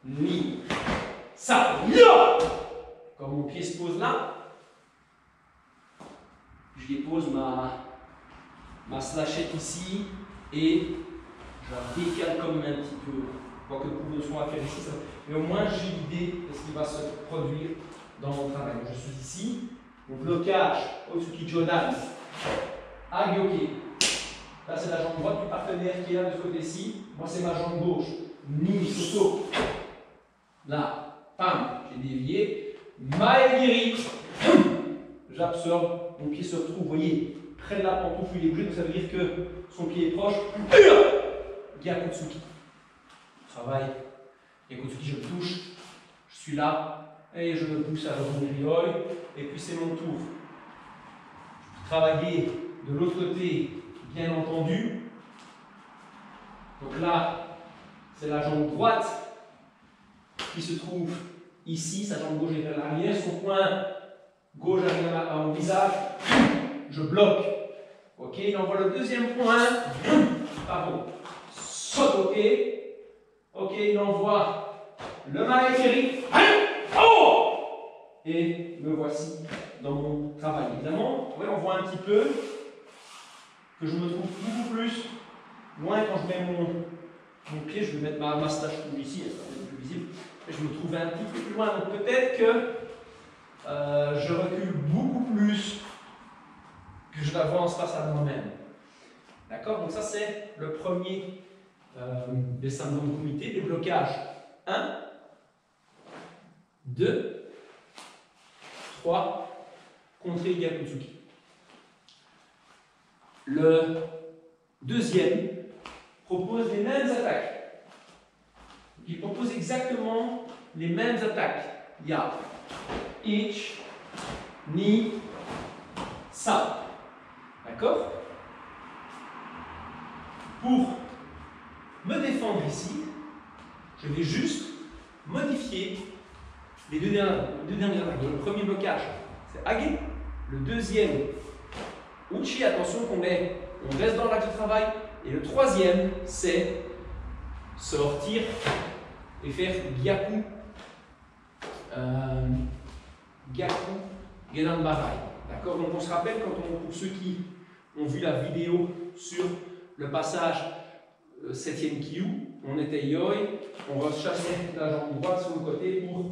Ni, Sa, Yo. Quand mon pied se pose là, je dépose ma slashette ici et je la décale comme un petit peu. Quoique pour le soin à faire ici, mais au moins j'ai l'idée de ce qui va se produire dans mon travail. Donc, je suis ici, mon blocage, Otsuki Jodan, Agyoke. Là, c'est la jambe droite du partenaire qui est là de ce côté-ci. Moi, c'est ma jambe gauche. Ni, Soso. Là, pam, j'ai dévié. Maegiri. J'absorbe, mon pied se retrouve, vous voyez, près de la pantoufle, il est bougé, donc ça veut dire que son pied est proche. Gyakutsuki. Travail. Gyakutsuki, je touche. Je suis là. Et je me pousse à revenir Ryoi. Et puis c'est mon tour. Je peux travailler de l'autre côté, bien entendu. Donc là, c'est la jambe droite qui se trouve ici. Sa jambe gauche est vers l'arrière. Son poing gauche arrive à mon visage. Je bloque. Ok, il envoie le deuxième point. Pardon. Saute, ok. Ok, il envoie le Maegiri. Oh! Et me voici dans mon travail. Évidemment, ouais, on voit un petit peu que je me trouve beaucoup plus loin quand je mets mon pied. Je vais mettre ma stache ici, elle sera plus visible. Et je me trouve un petit peu plus loin. Donc peut-être que je recule beaucoup plus que je l'avance face à moi-même. D'accord? Donc ça c'est le premier des syndromes de comité, des blocages. 1, 2, 3, contrer Gyakutsuki. Le deuxième propose les mêmes attaques. Il propose exactement les mêmes attaques. Il y a Ich, Ni, Sa. D'accord? Pour me défendre ici, je vais juste modifier les deux dernières attaques. Le premier blocage, c'est Age. Le deuxième, Uchi. Attention on reste dans l'axe de travail. Et le troisième, c'est sortir et faire Gyaku. Gyaku Gedan Barai. D'accord? Donc on se rappelle, pour ceux qui ont vu la vidéo sur le passage 7e Kyu, on était Yoi, on rechassait la jambe droite sur le côté pour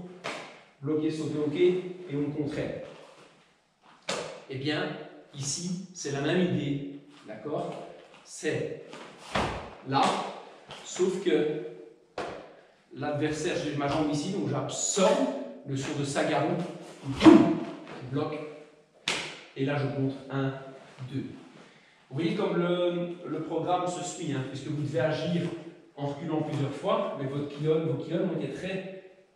bloquer, sauter au quai et on contrait. Eh bien, ici, c'est la même idée, d'accord? C'est là, sauf que l'adversaire, j'ai ma jambe ici, donc j'absorbe le saut de Sagaru, je bloque, et là je compte 1, 2. Vous voyez comme le programme se suit, hein, puisque vous devez agir en reculant plusieurs fois, mais vos kilons ont été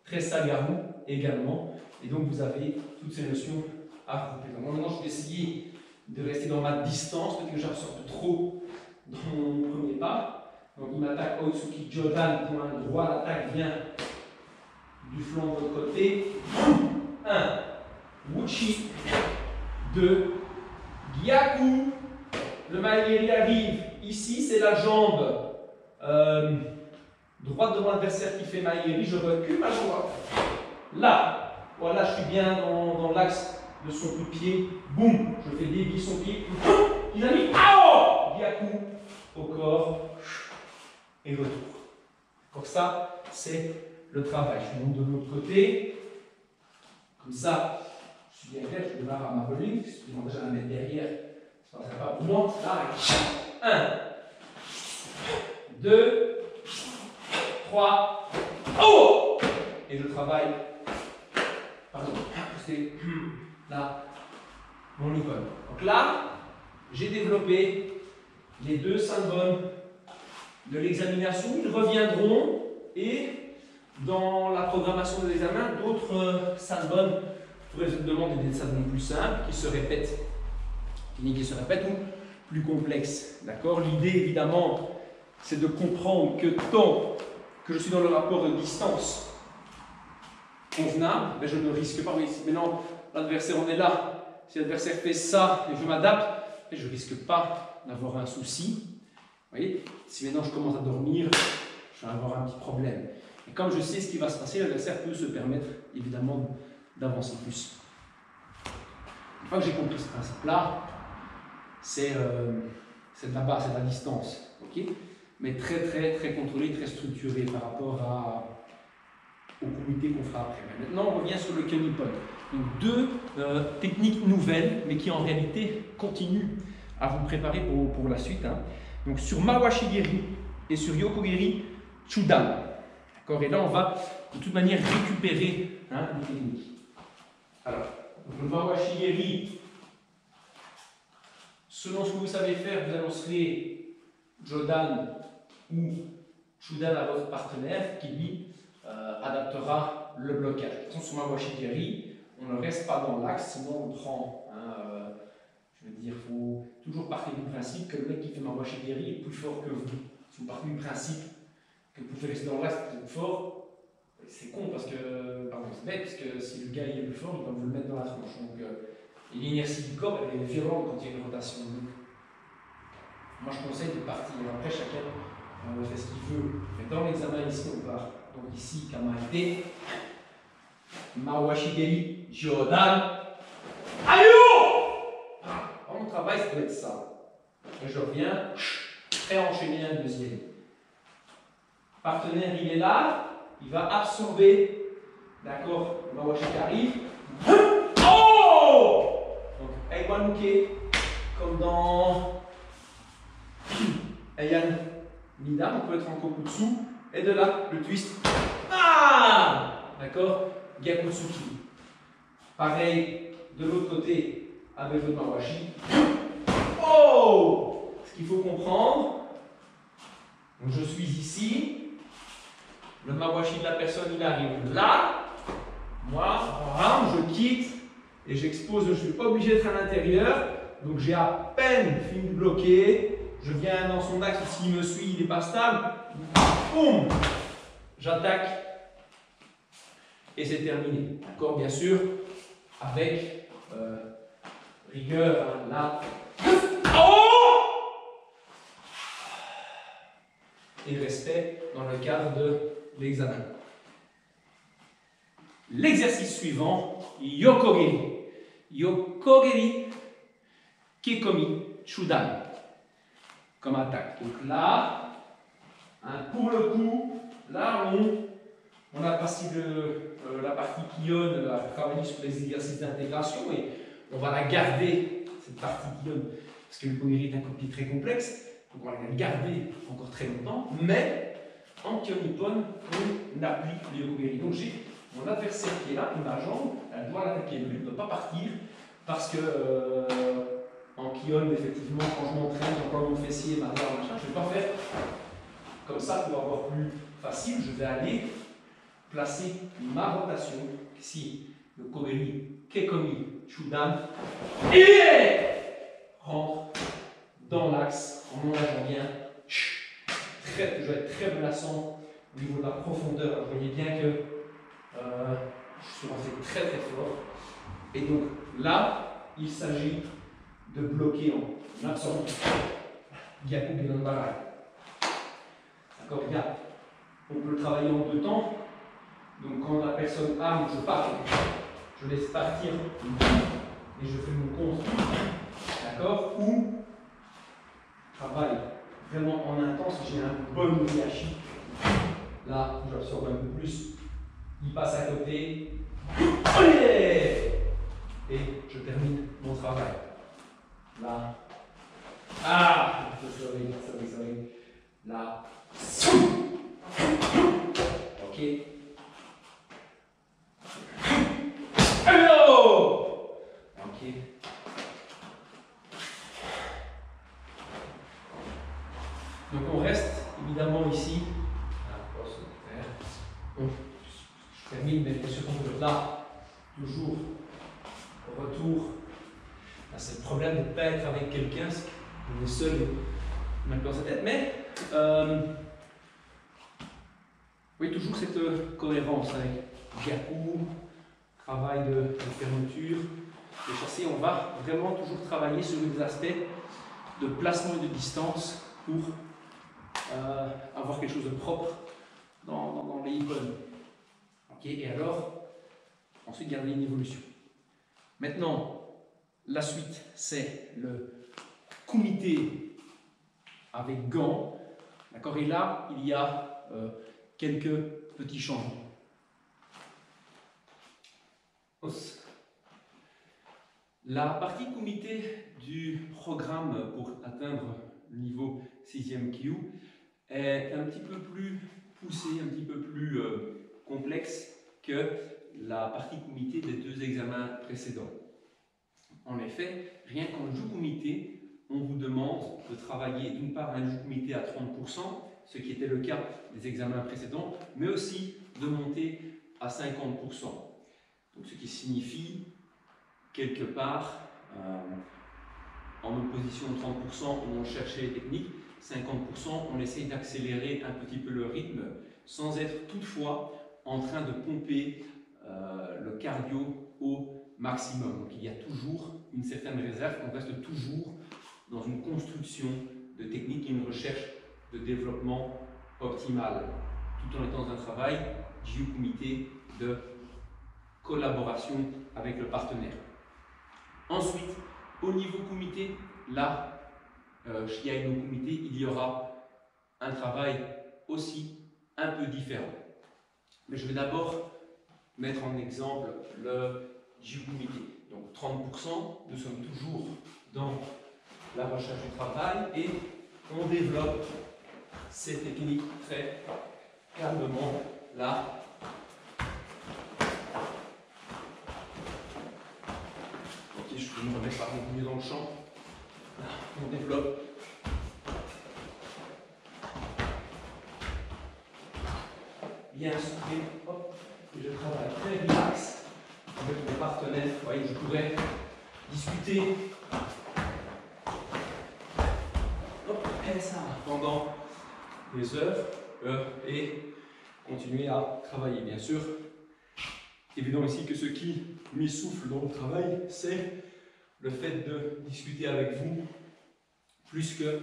très Sagaru également, et donc vous avez toutes ces notions à regrouper. Donc maintenant je vais essayer de rester dans ma distance, parce que j'absorbe trop dans mon premier pas. Donc il m'attaque Otsuki Jodan, point droit, l'attaque vient du flanc de l'autre côté. 1, Uchi, 2, Gyaku. Le Maegiri arrive ici, c'est la jambe droite de mon adversaire qui fait Maegiri. Je recule ma jambe. Là, voilà, je suis bien dans l'axe de son coup de pied. Boum, je fais dévier son pied. Il a mis Gyaku au corps et retour. Donc ça, c'est le travail. Je monte de l'autre côté. Comme ça, je suis bien clair, je démarre à ma volée. Je demande déjà à la mettre derrière. Ça ne passera pas pour moi. Là, 1, 2, 3, et je travaille. Pardon, c'est là, mon icône. Donc là, j'ai développé les deux symboles de l'examination. Ils reviendront et dans la programmation de l'examen, d'autres symboles pourraient vous demander des symboles plus simples qui se répètent ou plus complexes. D'accord? L'idée, évidemment, c'est de comprendre que tant que je suis dans le rapport de distance convenable, ben je ne risque pas. Oui, maintenant, l'adversaire en est là. Si l'adversaire fait ça et je m'adapte, je ne risque pas d'avoir un souci. Vous voyez, si maintenant je commence à dormir, je vais avoir un petit problème. Et comme je sais ce qui va se passer, l'adversaire peut se permettre évidemment d'avancer plus. Une fois que j'ai compris ce principe-là, c'est de la base, c'est de la distance. Okay, mais très contrôlé, très structuré par rapport au comité qu'on fera après. Mais maintenant, on revient sur le Kenipon. Donc deux techniques nouvelles, mais qui en réalité continuent à vous préparer pour la suite. Hein. Donc sur Mawashigiri et sur Yokogiri Chudan. D'accord. Et là, on va de toute manière récupérer les techniques. Alors, le Mawashigiri, selon ce que vous savez faire, vous annoncerez Jodan ou Chudan à votre partenaire qui lui adaptera le blocage. De toute façon, sur Mawashigiri, on ne reste pas dans l'axe, sinon on prend. Je veux dire, il faut toujours partir du principe que le mec qui fait Mawashigiri est plus fort que vous. Si vous partez du principe que vous pouvez rester dans l'axe et être fort, c'est con parce que, pardon, c'est bête parce que si le gars il est plus fort, il va vous le mettre dans la tronche. Donc, et l'inertie du corps elle est violente quand il y a une rotation. Donc, moi je conseille de partir. Après, chacun fait ce qu'il veut. Mais dans l'examen ici, on part. Donc ici, Kamaite, Mawashigiri, Jodan, Ayo! Mon travail, ça doit être ça. Et je reviens, et enchaîner un deuxième. Partenaire, il est là, il va absorber, d'accord, Mawashigiri arrive. Donc, Eiwanuke, comme dans Eian Nida, on peut être en Kokutsu, et de là, le twist. D'accord, Gyakutsuki. Pareil, de l'autre côté, avec votre Mawashi. Ce qu'il faut comprendre, donc je suis ici, le Mawashi de la personne il arrive là, moi, je quitte et j'expose, je ne suis pas obligé d'être à l'intérieur, donc j'ai à peine fini de bloquer, je viens dans son axe, s'il me suit, il n'est pas stable, boum, j'attaque et c'est terminé. D'accord, bien sûr, avec rigueur, hein, là. Oh, et respect dans le cadre de l'examen. L'exercice suivant, Yokogiri. Yokogiri, Kekomi, Chudan. Comme attaque. Donc là, hein, pour le coup, là on a passé de la partie Kion à travailler sur les exercices d'intégration et on va la garder, cette partie Kion, parce que le Yokogiri est un copier très complexe, donc on va la garder encore très longtemps, mais en Kion Nippon, on applique le Yokogiri. Donc j'ai mon adversaire qui est là, et ma jambe, elle doit l'attaquer, elle ne doit pas partir, parce que en Kion, effectivement, quand je m'entraîne, quand mon fessier, ma barre, machin, je ne vais pas faire comme ça pour avoir plus facile. Je vais aller placer ma rotation ici, le Kogeri, Kekomi, Chudan, et rentre dans l'axe en engageant bien. Je vais être très menaçant au niveau de la profondeur. Vous voyez bien que je suis rentré très très fort. Et donc là, il s'agit de bloquer en absorbant Gyaku Genanbarai. D'accord, regarde. On peut le travailler en deux temps. Donc quand la personne arme, je pars. Je laisse partir et je fais mon compte. D'accord. Ou je travaille vraiment en intense. J'ai un bon Miyashi. Là, j'absorbe un peu plus. Il passe à côté. Et je termine mon travail. Là. Ah, sorry. Là. Ok. Hello. Ok. Donc on reste évidemment ici. Donc, je termine, mais bien sûr qu'on peut là, toujours retour. C'est le problème de ne pas être avec quelqu'un, on est seul maintenant dans sa tête, mais oui, toujours cette cohérence avec Gyaku, travail de fermeture, de chasser. On va vraiment toujours travailler sur les aspects de placement et de distance pour avoir quelque chose de propre dans les icônes. Ok, et alors, ensuite garder une évolution. Maintenant, la suite, c'est le kumite avec gants. D'accord, et là, il y a quelques petits changements. La partie kumite du programme pour atteindre le niveau 6e Kyu est un petit peu plus poussée, un petit peu plus complexe que la partie kumite des deux examens précédents. En effet, rien qu'en jukumite, on vous demande de travailler d'une part un jukumite à 30%, ce qui était le cas des examens précédents, mais aussi de monter à 50%. Donc, ce qui signifie, quelque part, en opposition de 30% où on cherchait les techniques, 50% on essaye d'accélérer un petit peu le rythme sans être toutefois en train de pomper le cardio au maximum. Donc il y a toujours une certaine réserve, on reste toujours dans une construction de techniques et une recherche de développement optimal, tout en étant dans un travail jiu-kumite de collaboration avec le partenaire. Ensuite, au niveau kumite, là, Shiai no Kumite, il y aura un travail aussi un peu différent. Mais je vais d'abord mettre en exemple le jiu-kumite. Donc 30%, nous sommes toujours dans la recherche du travail et on développe ces techniques très calmement là. Ok, je peux me remettre par contre mieux dans le champ. Là, on développe. Bien soufflé, hop, et je travaille très relax avec mon partenaire. Vous voyez, je pourrais discuter. Hop, faire ça pendant des heures et continuer à travailler. Bien sûr, évident ici que ce qui m'essouffle dans le travail, c'est le fait de discuter avec vous plus que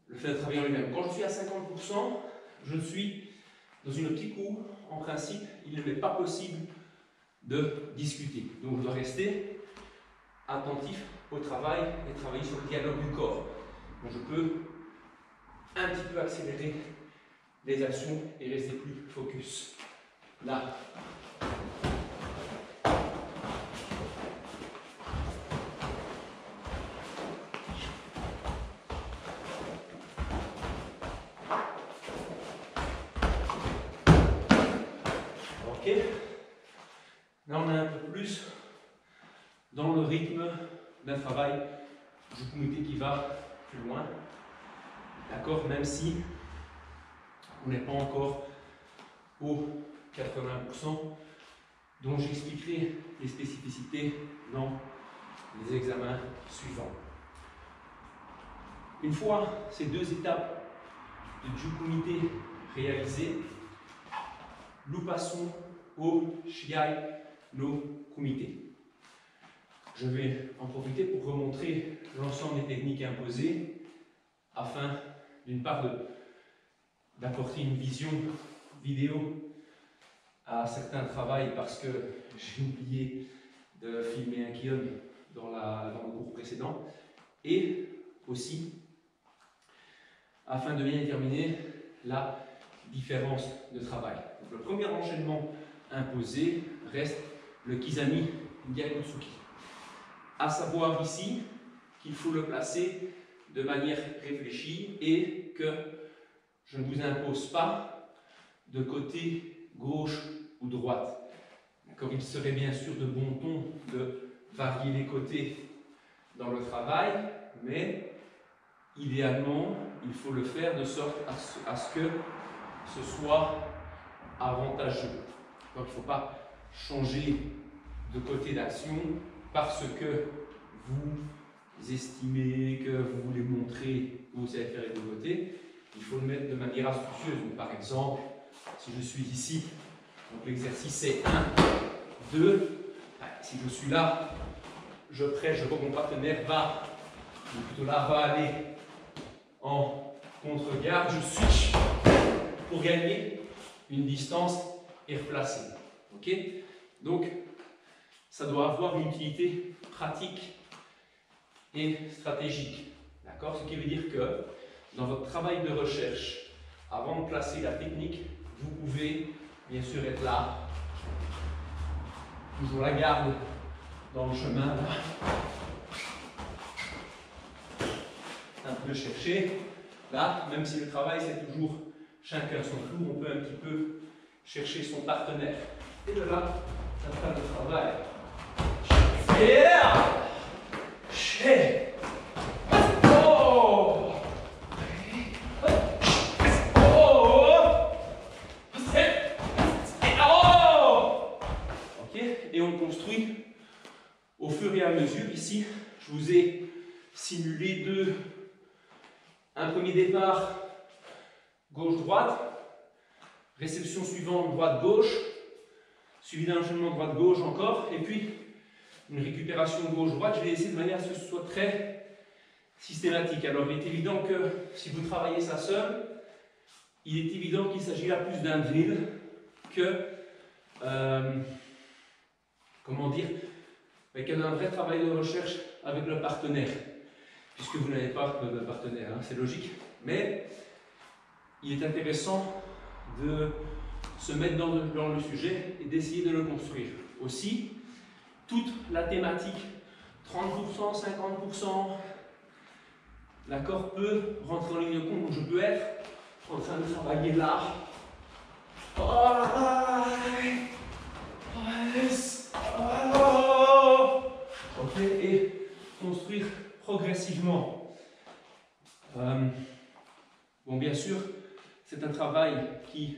le fait de travailler en lui-même. Quand je suis à 50%, je suis dans une optique où, en principe, il ne m'est pas possible de discuter. Donc je dois rester attentif au travail et travailler sur le dialogue du corps. Donc je peux un petit peu accélérer les actions et rester plus focus. Là. Ok. Là on est un peu plus dans le rythme d'un travail du comité qui va plus loin. D'accord, même si on n'est pas encore au 80%, dont j'expliquerai les spécificités dans les examens suivants. Une fois ces deux étapes de Jukumite réalisées, nous passons au Shigai no Kumite. Je vais en profiter pour remontrer l'ensemble des techniques imposées afin, d'une part, d'apporter une vision vidéo à certains travails parce que j'ai oublié de filmer un kion dans le cours précédent, et aussi afin de bien déterminer la différence de travail. Donc, le premier enchaînement imposé reste le Kizami Gyakutsuki. À savoir ici qu'il faut le placer de manière réfléchie et que je ne vous impose pas de côté gauche ou droite. Il serait bien sûr de bon ton de varier les côtés dans le travail, mais idéalement, il faut le faire de sorte à ce que ce soit avantageux. Donc il ne faut pas changer de côté d'action parce que vous estimez que vous voulez montrer que vous savez faire les deux côtés. Il faut le mettre de manière astucieuse. Donc, par exemple, si je suis ici, donc l'exercice c'est 1, 2. Si je suis là, je prêche, je vois que mon partenaire va, ou plutôt là, va aller en contre-garde, je switch pour gagner une distance et replacer. Ok? Donc, ça doit avoir une utilité pratique et stratégique. D'accord? Ce qui veut dire que dans votre travail de recherche, avant de placer la technique, vous pouvez bien sûr être là, toujours la garde dans le chemin, là. Un peu chercher. Là, même si le travail c'est toujours chacun son tour, on peut un petit peu chercher son partenaire. Et de là, ça fait le travail. Yeah! Shit! Oh! Oh! Oh! Ok? Et on construit au fur et à mesure. Ici, je vous ai simulé un premier départ gauche-droite, réception suivante droite-gauche, suivi d'un enchaînement droite-gauche encore, et puis une récupération gauche-droite. Je vais essayer de manière à ce que ce soit très systématique. Alors il est évident que si vous travaillez ça seul, il est évident qu'il s'agit là plus d'un drill que, comment dire, qu'un vrai travail de recherche avec le partenaire, puisque vous n'avez pas de partenaire, hein, c'est logique. Mais il est intéressant de se mettre dans le sujet et d'essayer de le construire. Aussi, toute la thématique 30%, 50%, l'accord peut rentrer en ligne de compte. Donc je peux être en train de travailler là. Ok, et construire progressivement. Bon, bien sûr, c'est un travail qui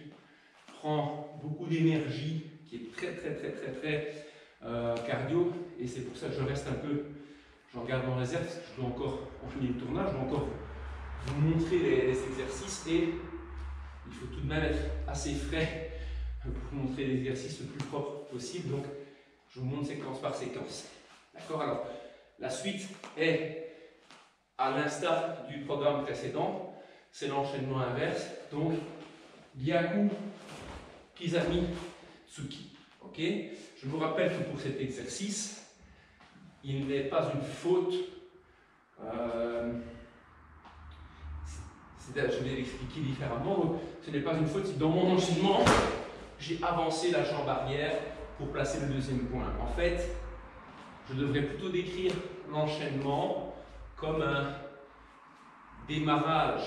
prend beaucoup d'énergie, qui est très cardio, et c'est pour ça que je reste un peu, j'en garde en réserve, parce que je dois encore en finir le tournage, je dois encore vous montrer les exercices et il faut tout de même être assez frais pour vous montrer l'exercice le plus propre possible. Donc, je vous montre séquence par séquence. D'accord? Alors, la suite est, à l'instar du programme précédent, c'est l'enchaînement inverse. Donc, Gyaku, Kizami, Tsuki. Ok? Je vous rappelle que pour cet exercice, il n'est pas une faute. Je vais l'expliquer différemment. Donc, ce n'est pas une faute si dans mon enchaînement, j'ai avancé la jambe arrière pour placer le deuxième point. En fait, je devrais plutôt décrire l'enchaînement comme un démarrage,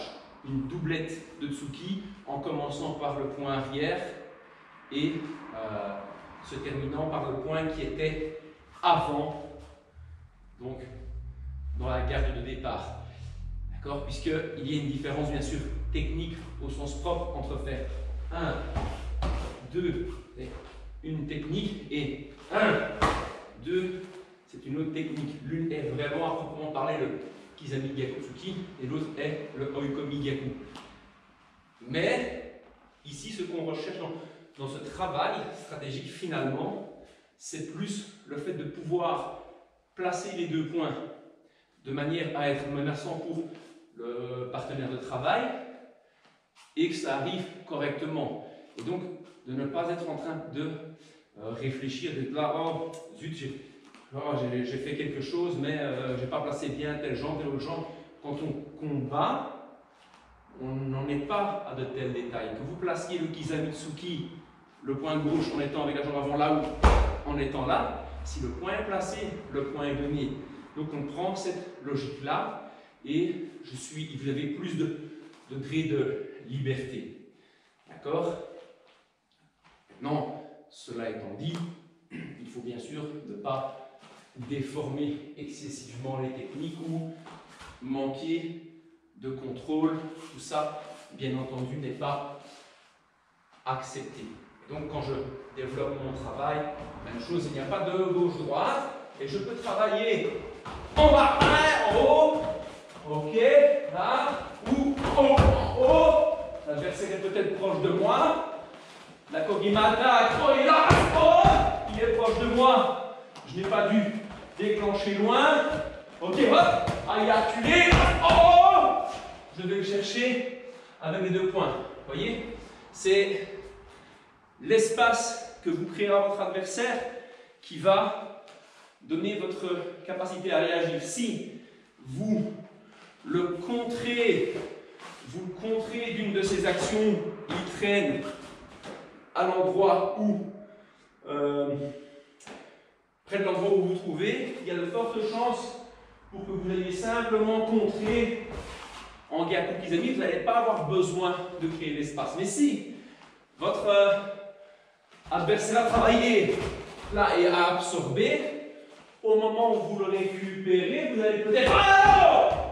une doublette de Tsuki en commençant par le point arrière et se terminant par le point qui était avant, donc dans la garde de départ. D'accord? Puisqu'il y a une différence bien sûr technique au sens propre entre faire 1, 2, une technique et 1, 2, c'est une autre technique. L'une est vraiment à proprement parler le Kizami Gyaku Tsuki et l'autre est le Oikomi Gyaku. Mais ici, ce qu'on recherche dans ce travail stratégique finalement, c'est plus le fait de pouvoir placer les deux points de manière à être menaçant pour le partenaire de travail et que ça arrive correctement. Et donc, de ne pas être en train de réfléchir, d'être là, oh zut, j'ai fait quelque chose, mais je n'ai pas placé bien telle jambe, telle autre jambe. Quand on combat, on n'en est pas à de tels détails. Que vous placiez le Kizami Tsuki, le point gauche en étant avec la jambe avant là ou en étant là, si le point est placé, le point est donné. Donc on prend cette logique-là et vous avez plus de degré de liberté. D'accord? Maintenant, cela étant dit, il faut bien sûr ne pas déformer excessivement les techniques ou manquer de contrôle. Tout ça, bien entendu, n'est pas accepté. Donc quand je développe mon travail, même chose, il n'y a pas de gauche-droite et je peux travailler en bas, en haut, ok, là, ou en haut. L'adversaire est peut-être proche de moi. D'accord, il m'attaque, oh, il est là, oh, il est proche de moi. Je n'ai pas dû déclencher loin. Ok, hop, ah, il a acculé, oh, je vais le chercher avec les deux points. Vous voyez, c'est l'espace que vous créez à votre adversaire qui va donner votre capacité à réagir. Si vous le contrez d'une de ces actions, il traîne à l'endroit où, près de l'endroit où vous vous trouvez, il y a de fortes chances pour que vous ayez simplement contré en Gyaku Kizami, vous n'allez pas avoir besoin de créer l'espace. Mais si votre adversaire a travaillé là et a absorbé, au moment où vous le récupérez, vous allez peut-être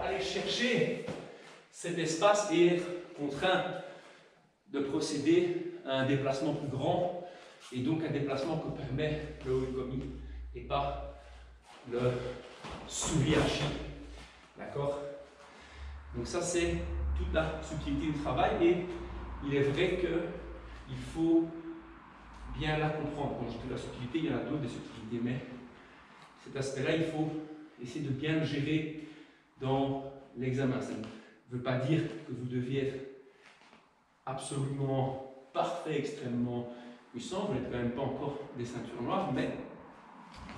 aller chercher cet espace et être contraint de procéder à un déplacement plus grand et donc un déplacement que permet le Oikomi et pas le Subiashi. D'accord? Donc ça c'est toute la subtilité du travail et il est vrai qu'il faut bien la comprendre. Quand je dis la subtilité, il y en a d'autres des subtilités, mais cet aspect-là, il faut essayer de bien le gérer dans l'examen. Ça ne veut pas dire que vous deviez être absolument parfait, extrêmement puissant, vous n'êtes quand même pas encore des ceintures noires, mais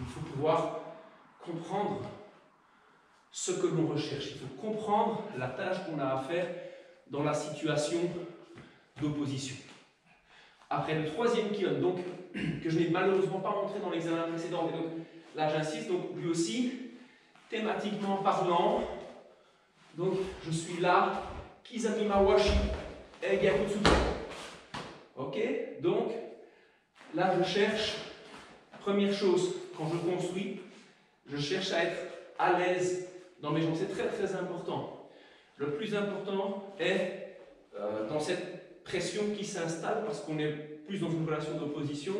il faut pouvoir comprendre ce que l'on recherche. Il faut comprendre la tâche qu'on a à faire dans la situation d'opposition. Après le troisième kion, donc, que je n'ai malheureusement pas montré dans l'examen précédent, mais donc là j'insiste, donc lui aussi, thématiquement parlant, donc je suis là, Kizami Mawashi et Gyaku Tsuki. Ok, donc là je cherche, première chose, quand je construis, je cherche à être à l'aise dans mes jambes, c'est très très important. Le plus important est dans cette pression qui s'installe parce qu'on est plus dans une relation d'opposition.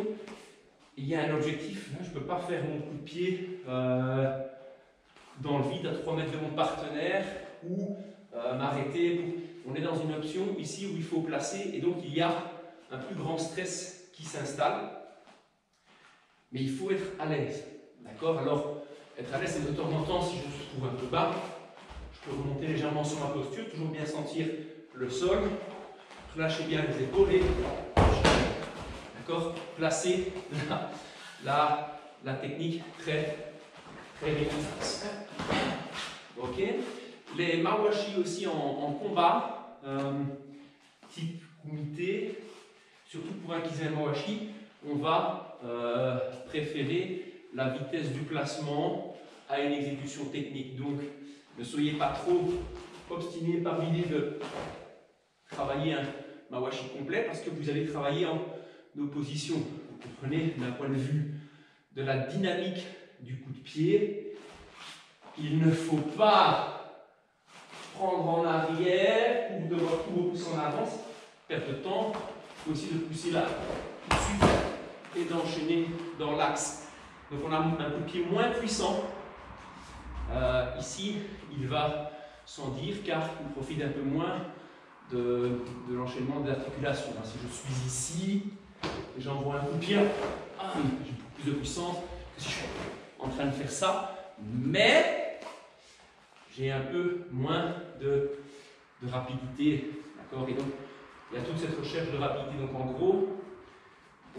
Il y a un objectif, je ne peux pas faire mon coup de pied dans le vide à 3 mètres de mon partenaire ou m'arrêter. On est dans une option ici où il faut placer et donc il y a un plus grand stress qui s'installe. Mais il faut être à l'aise. D'accord? Alors, être à l'aise, c'est de temps en temps, si je me trouve un peu bas, je peux remonter légèrement sur ma posture, toujours bien sentir le sol. Relâchez bien les épaules et d'accord, placez la technique très bien. Ok. Les mawashi aussi en combat, type kumite, surtout pour un kizai mawashi, on va préférer la vitesse du placement à une exécution technique. Donc, ne soyez pas trop obstinés par l'idée de travailler un mawashi complet parce que vous allez travailler en opposition. Vous comprenez, d'un point de vue de la dynamique du coup de pied, il ne faut pas prendre en arrière ou devoir tout repousser en avance, perdre de temps. Il faut aussi de pousser là tout de suite et d'enchaîner dans l'axe. Donc on a un coup de pied moins puissant. Ici, il va sans dire car il profite un peu moins de l'enchaînement des articulations. Si je suis ici et j'envoie un coup de pied, j'ai beaucoup plus de puissance que si je suis en train de faire ça, mais j'ai un peu moins de rapidité. D'accord? Et donc, il y a toute cette recherche de rapidité. Donc, en gros,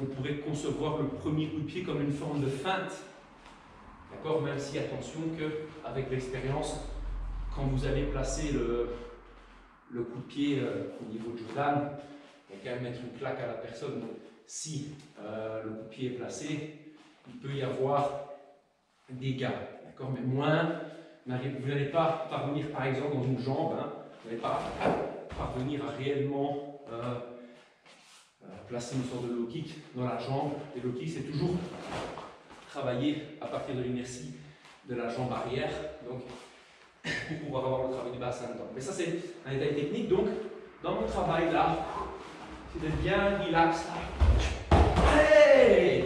on pourrait concevoir le premier coup de pied comme une forme de feinte. D'accord? Même si, attention, qu'avec l'expérience, quand vous allez placer le coup de pied au niveau de Jordan, il va quand même mettre une claque à la personne. Donc, si le coup de pied est placé, il peut y avoir des gains. D'accord? Mais moins, vous n'allez pas parvenir, par exemple, dans une jambe, hein, vous n'allez pas parvenir à réellement placer une sorte de low kick dans la jambe. Et low kick, c'est toujours travailler à partir de l'inertie de la jambe arrière, donc pour pouvoir avoir le travail du bassin dedans. Mais ça, c'est un détail technique. Donc, dans mon travail là, c'est d'être bien relax. Hey!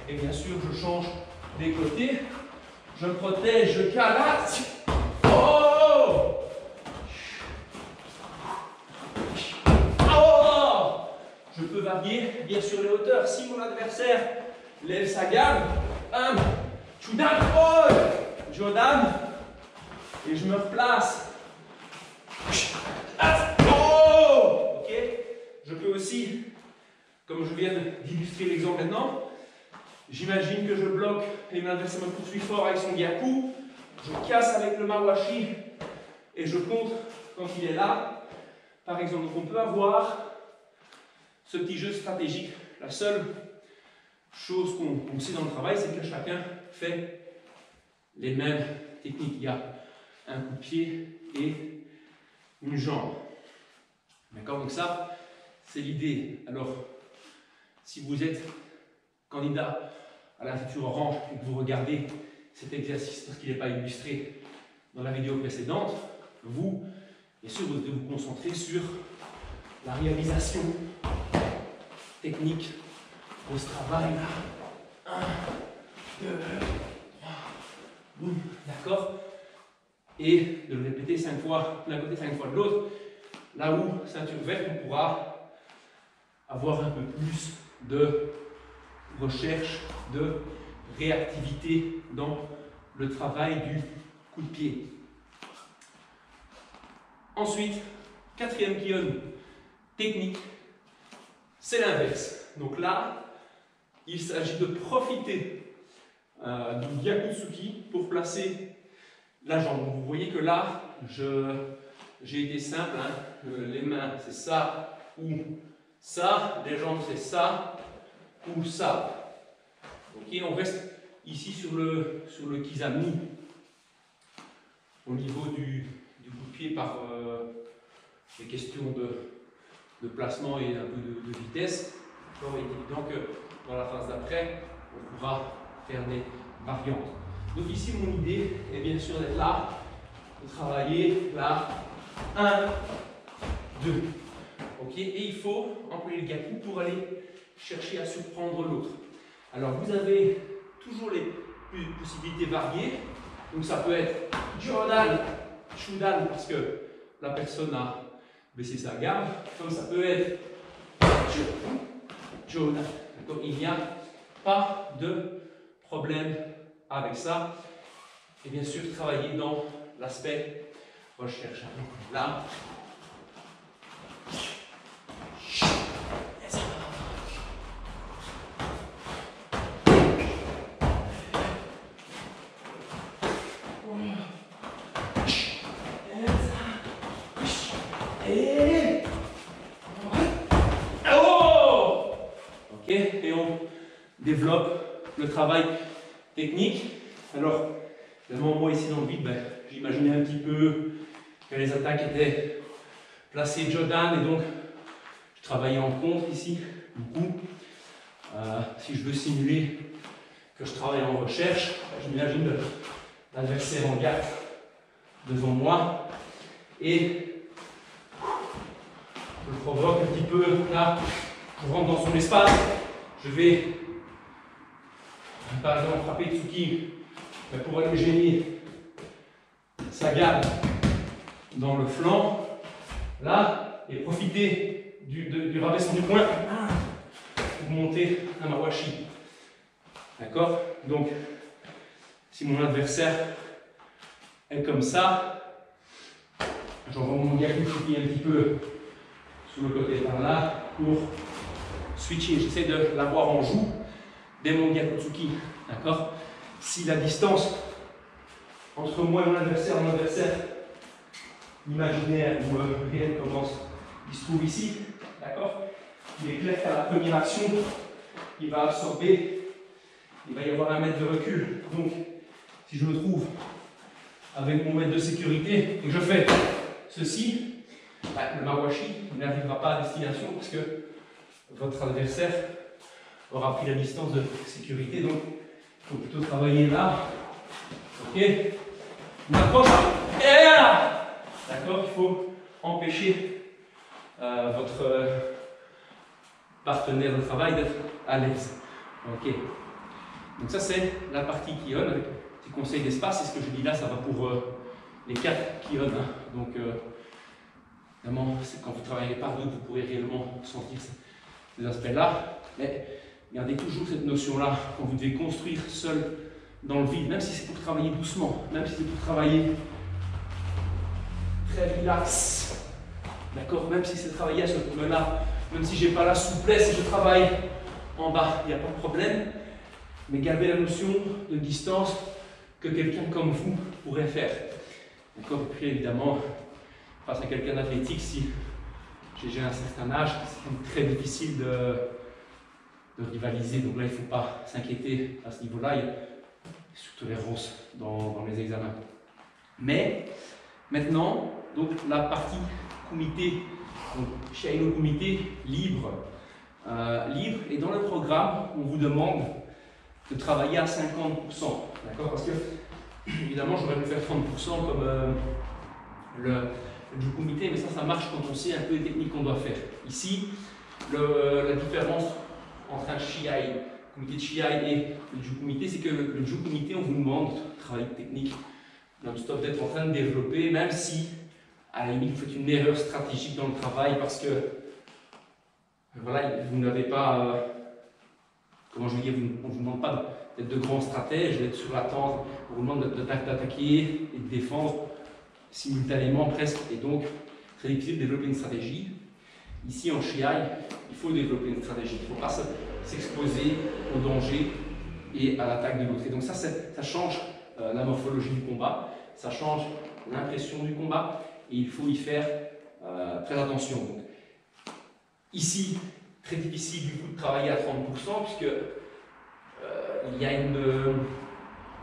Et bien sûr, je change des côtés, je me protège, je calasse. Oh! Oh! Je peux varier bien sûr les hauteurs. Si mon adversaire lève sa gamme, Chudan, oh! Jordan, et je me replace. Oh! Ok? Je peux aussi, comme je viens d'illustrer l'exemple maintenant, j'imagine que je bloque et mon adversaire me poursuit fort avec son gyaku. Je casse avec le mawashi et je contre quand il est là. Par exemple, donc on peut avoir ce petit jeu stratégique. La seule chose qu'on sait dans le travail, c'est que chacun fait les mêmes techniques. Il y a un coup de pied et une jambe. D'accord? Donc ça, c'est l'idée. Alors, si vous êtes candidat à la ceinture orange et que vous regardez cet exercice parce qu'il n'est pas illustré dans la vidéo précédente, vous, bien sûr, vous devez vous concentrer sur la réalisation technique de ce travail là. 1, 2, 3, boum, d'accord? Et de le répéter 5 fois d'un côté, 5 fois de l'autre, là où, ceinture verte, on pourra avoir un peu plus de recherche, de réactivité dans le travail du coup de pied. Ensuite, quatrième kion technique, c'est l'inverse. Donc là, il s'agit de profiter du Gyakutsuki pour placer la jambe. Vous voyez que là, j'ai été simple. Hein. Les mains, c'est ça ou ça. Les jambes, c'est ça ou ça. Ok, on reste ici sur le kizami au niveau du coup de pied par les questions de placement et un peu de vitesse. Il est évident que dans la phase d'après, on pourra faire des variantes. Donc ici, mon idée est bien sûr d'être là, de travailler là, 1, 2. Ok, et il faut employer le gyaku pour aller chercher à surprendre l'autre. Alors vous avez toujours les possibilités variées. Donc ça peut être Jordan, Shudan, parce que la personne a baissé sa garde, comme ça peut être jaune. Il n'y a pas de problème avec ça. Et bien sûr, travailler dans l'aspect recherche. Là, et on développe le travail technique. Alors, évidemment, moi ici dans le vide, j'imaginais un petit peu que les attaques étaient placées Jordan et donc je travaillais en contre ici, beaucoup. Si je veux simuler que je travaille en recherche, je m'imagine l'adversaire en garde devant moi et je le provoque un petit peu là, je rentre dans son espace, je vais par exemple frapper Tsuki pour aller gêner sa garde dans le flanc là et profiter du rabaissement du poing pour monter un mawashi. D'accord? Donc si mon adversaire est comme ça, j'envoie mon Gyakutsuki un petit peu sur le côté par là pour switcher. J'essaie de l'avoir en joue dès mon Gyakutsuki. D'accord? Si la distance entre moi et mon adversaire imaginaire ou réel commence, il se trouve ici, d'accord? Il est clair qu'à la première action, il va absorber, il va y avoir 1 mètre de recul. Donc, si je me trouve avec mon mètre de sécurité et que je fais ceci, le mawashi n'arrivera pas à destination parce que votre adversaire aura pris la distance de sécurité. Donc, il faut plutôt travailler là. Ok? Une approche. D'accord? Il faut empêcher votre partenaire de travail d'être à l'aise. Ok? Donc ça c'est la partie Kion avec petit conseil d'espace. Et ce que je dis là, ça va pour les 4 Kion. Hein. Donc évidemment, quand vous travaillez par deux, vous pourrez réellement sentir ces aspects-là. Mais gardez toujours cette notion-là quand vous devez construire seul dans le vide, même si c'est pour travailler doucement, même si c'est pour travailler très relax, d'accord, même si c'est travailler à ce rythme-là, même si je n'ai pas la souplesse et je travaille en bas, il n'y a pas de problème, mais gardez la notion de distance que quelqu'un comme vous pourrait faire. D'accord. Et puis évidemment, face à quelqu'un d'athlétique, si j'ai un certain âge, c'est très difficile de rivaliser, donc là il ne faut pas s'inquiéter à ce niveau-là, il y a surtout les rosses dans les examens. Mais maintenant, donc la partie kumité, donc Shiai-no kumité libre, et dans le programme, on vous demande de travailler à 50%, d'accord, parce que évidemment j'aurais pu faire 30% comme le Jukumité, mais ça marche quand on sait un peu les techniques qu'on doit faire. Ici, la différence entre un Shiai, comité de Shiai et le Jukumité, c'est que le Jukumité, on vous demande de travailler technique non-stop, d'être en train de développer, même si à la limite vous faites une erreur stratégique dans le travail parce que voilà, vous n'avez pas, comment je veux dire, on ne vous demande pas d'être de grands stratèges, d'être sur la tente, on vous demande d'attaquer et de défendre simultanément presque, et donc très difficile de développer une stratégie. Ici en Shiai, il faut développer une stratégie, il ne faut pas s'exposer au danger et à l'attaque de l'autre. Et donc ça change la morphologie du combat, ça change l'impression du combat, et il faut y faire très attention. Donc, ici, très difficile du coup de travailler à 30%, puisque il y a une...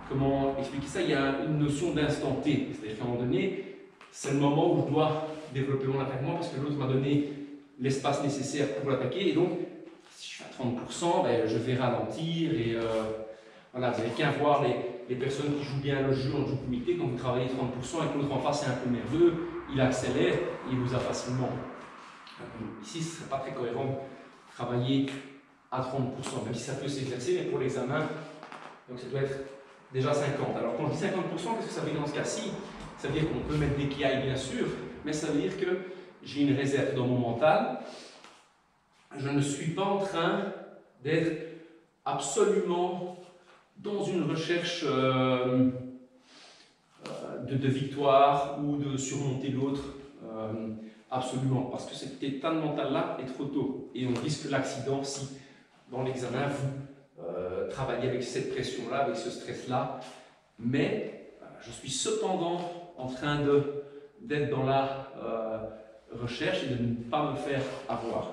comment expliquer ça? Il y a une notion d'instant T, c'est-à-dire qu'à un moment donné, c'est le moment où je dois développer mon attaquement parce que l'autre m'a donné l'espace nécessaire pour l'attaquer, et donc si je suis à 30%, ben, je vais ralentir, et voilà, vous n'avez qu'à voir les personnes qui jouent bien le jeu en Jukumité, quand vous travaillez 30% et que l'autre en face est un peu nerveux, il accélère et il vous a facilement. Ici, ce ne serait pas très cohérent de travailler à 30%, même si ça peut s'exercer, mais pour l'examen, donc ça doit être déjà 50. Alors quand je dis 50%, qu'est-ce que ça veut dire dans ce cas-ci? Ça veut dire qu'on peut mettre des kiai bien sûr, mais ça veut dire que j'ai une réserve dans mon mental. Je ne suis pas en train d'être absolument dans une recherche de victoire ou de surmonter l'autre. Absolument, parce que cet état de mental-là est trop tôt. Et on risque l'accident si, dans l'examen, vous travaillez avec cette pression-là, avec ce stress-là. Mais je suis cependant en train d'être dans la recherche et de ne pas me faire avoir.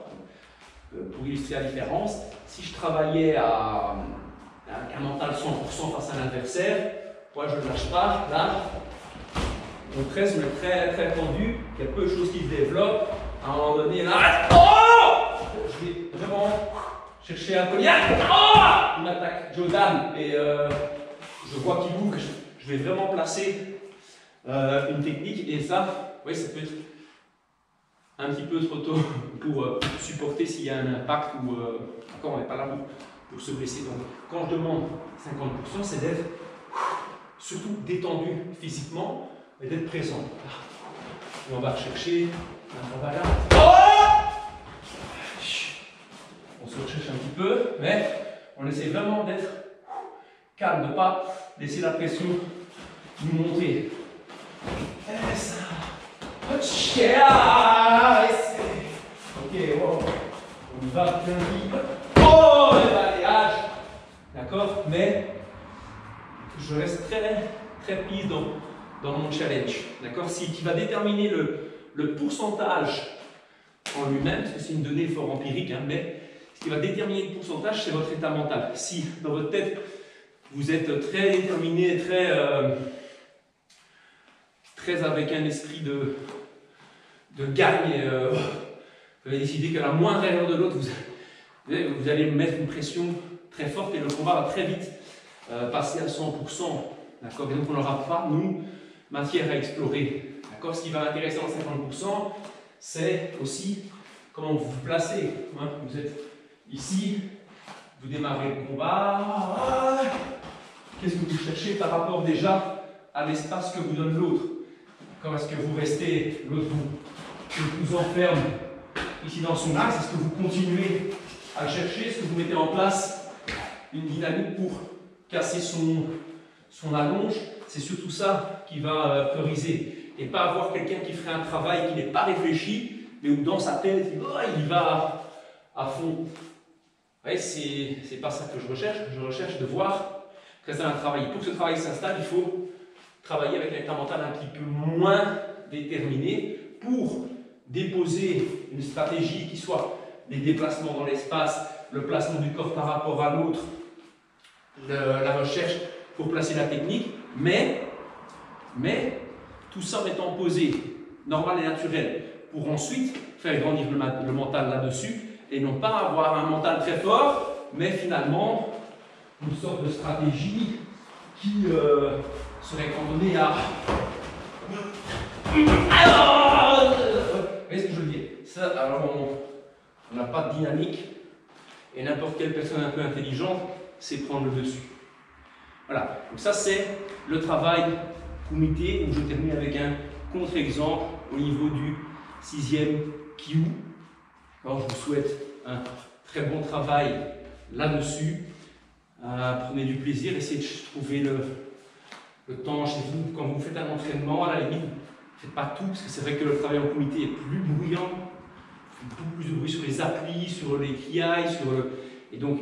Pour illustrer la différence, si je travaillais avec un mental 100% face à l'adversaire, moi je ne lâche pas, là, mon presse me est très tendu, il y a peu de choses qui se développent, à un moment donné, là, oh, je vais vraiment chercher un cognac, oh, il m'attaque, Jordan, et je vois qu'il bouge, je vais vraiment placer une technique, et ça, oui, ça peut être un petit peu trop tôt pour supporter s'il y a un impact ou encore on n'est pas là pour se blesser. Donc quand je demande 50%, c'est d'être surtout détendu physiquement et d'être présent. Et on va rechercher un travail là. Oh, on se recherche un petit peu, mais on essaie vraiment d'être calme, de ne pas laisser la pression nous monter. Et ça. Ok, wow. On va bien vite. Oh, le balayage. D'accord, mais je reste très prise dans mon challenge. D'accord, ce qui va déterminer le pourcentage en lui-même, parce que c'est une donnée fort empirique, hein, mais ce qui va déterminer le pourcentage, c'est votre état mental. Si dans votre tête, vous êtes très déterminé, très avec un esprit de gagne, vous avez décidé que la moindre erreur de l'autre, vous allez mettre une pression très forte et le combat va très vite passer à 100%. D'accord, et donc on n'aura pas, nous, matière à explorer. D'accord, ce qui va m'intéresser en 50%, c'est aussi comment vous vous placez. Hein, vous êtes ici, vous démarrez le combat. Qu'est-ce que vous cherchez par rapport déjà à l'espace que vous donne l'autre? Comment est-ce que vous restez, l'autre vous enferme ici dans son axe? Est-ce que vous continuez à chercher? Est-ce que vous mettez en place une dynamique pour casser son allonge? C'est surtout ça qui va prioriser. Et pas avoir quelqu'un qui ferait un travail qui n'est pas réfléchi, mais où dans sa tête, il va à fond. Ouais, c'est pas ça que je recherche. Je recherche de voir que c'est un travail. Pour que ce travail s'installe, il faut travailler avec un état mental un petit peu moins déterminé pour déposer une stratégie qui soit les déplacements dans l'espace, le placement du corps par rapport à l'autre, la recherche pour placer la technique, mais tout ça étant posé, normal et naturel, pour ensuite faire grandir le mental là-dessus et non pas avoir un mental très fort, mais finalement une sorte de stratégie qui serait cantonnée à... Alors, vous voyez ce que je veux dire? Ça, alors on n'a pas de dynamique et n'importe quelle personne un peu intelligente sait prendre le dessus. Voilà, donc ça c'est le travail comité où je termine avec un contre-exemple au niveau du 6e Q. Alors je vous souhaite un très bon travail là-dessus. Prenez du plaisir, essayez de trouver le temps chez vous. Quand vous faites un entraînement, à la limite, ne faites pas tout, parce que c'est vrai que le travail en comité est plus bruyant, beaucoup plus de bruit sur les applis, sur les KI, et donc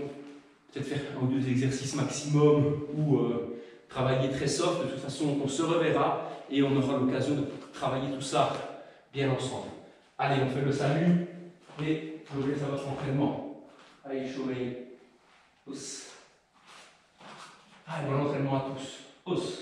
peut-être faire un ou deux exercices maximum ou travailler très soft. De toute façon, on se reverra et on aura l'occasion de travailler tout ça bien ensemble. Allez, on fait le salut et je vous laisse à votre entraînement. Allez, chômez. Os. Allez, bon entraînement à tous. Os.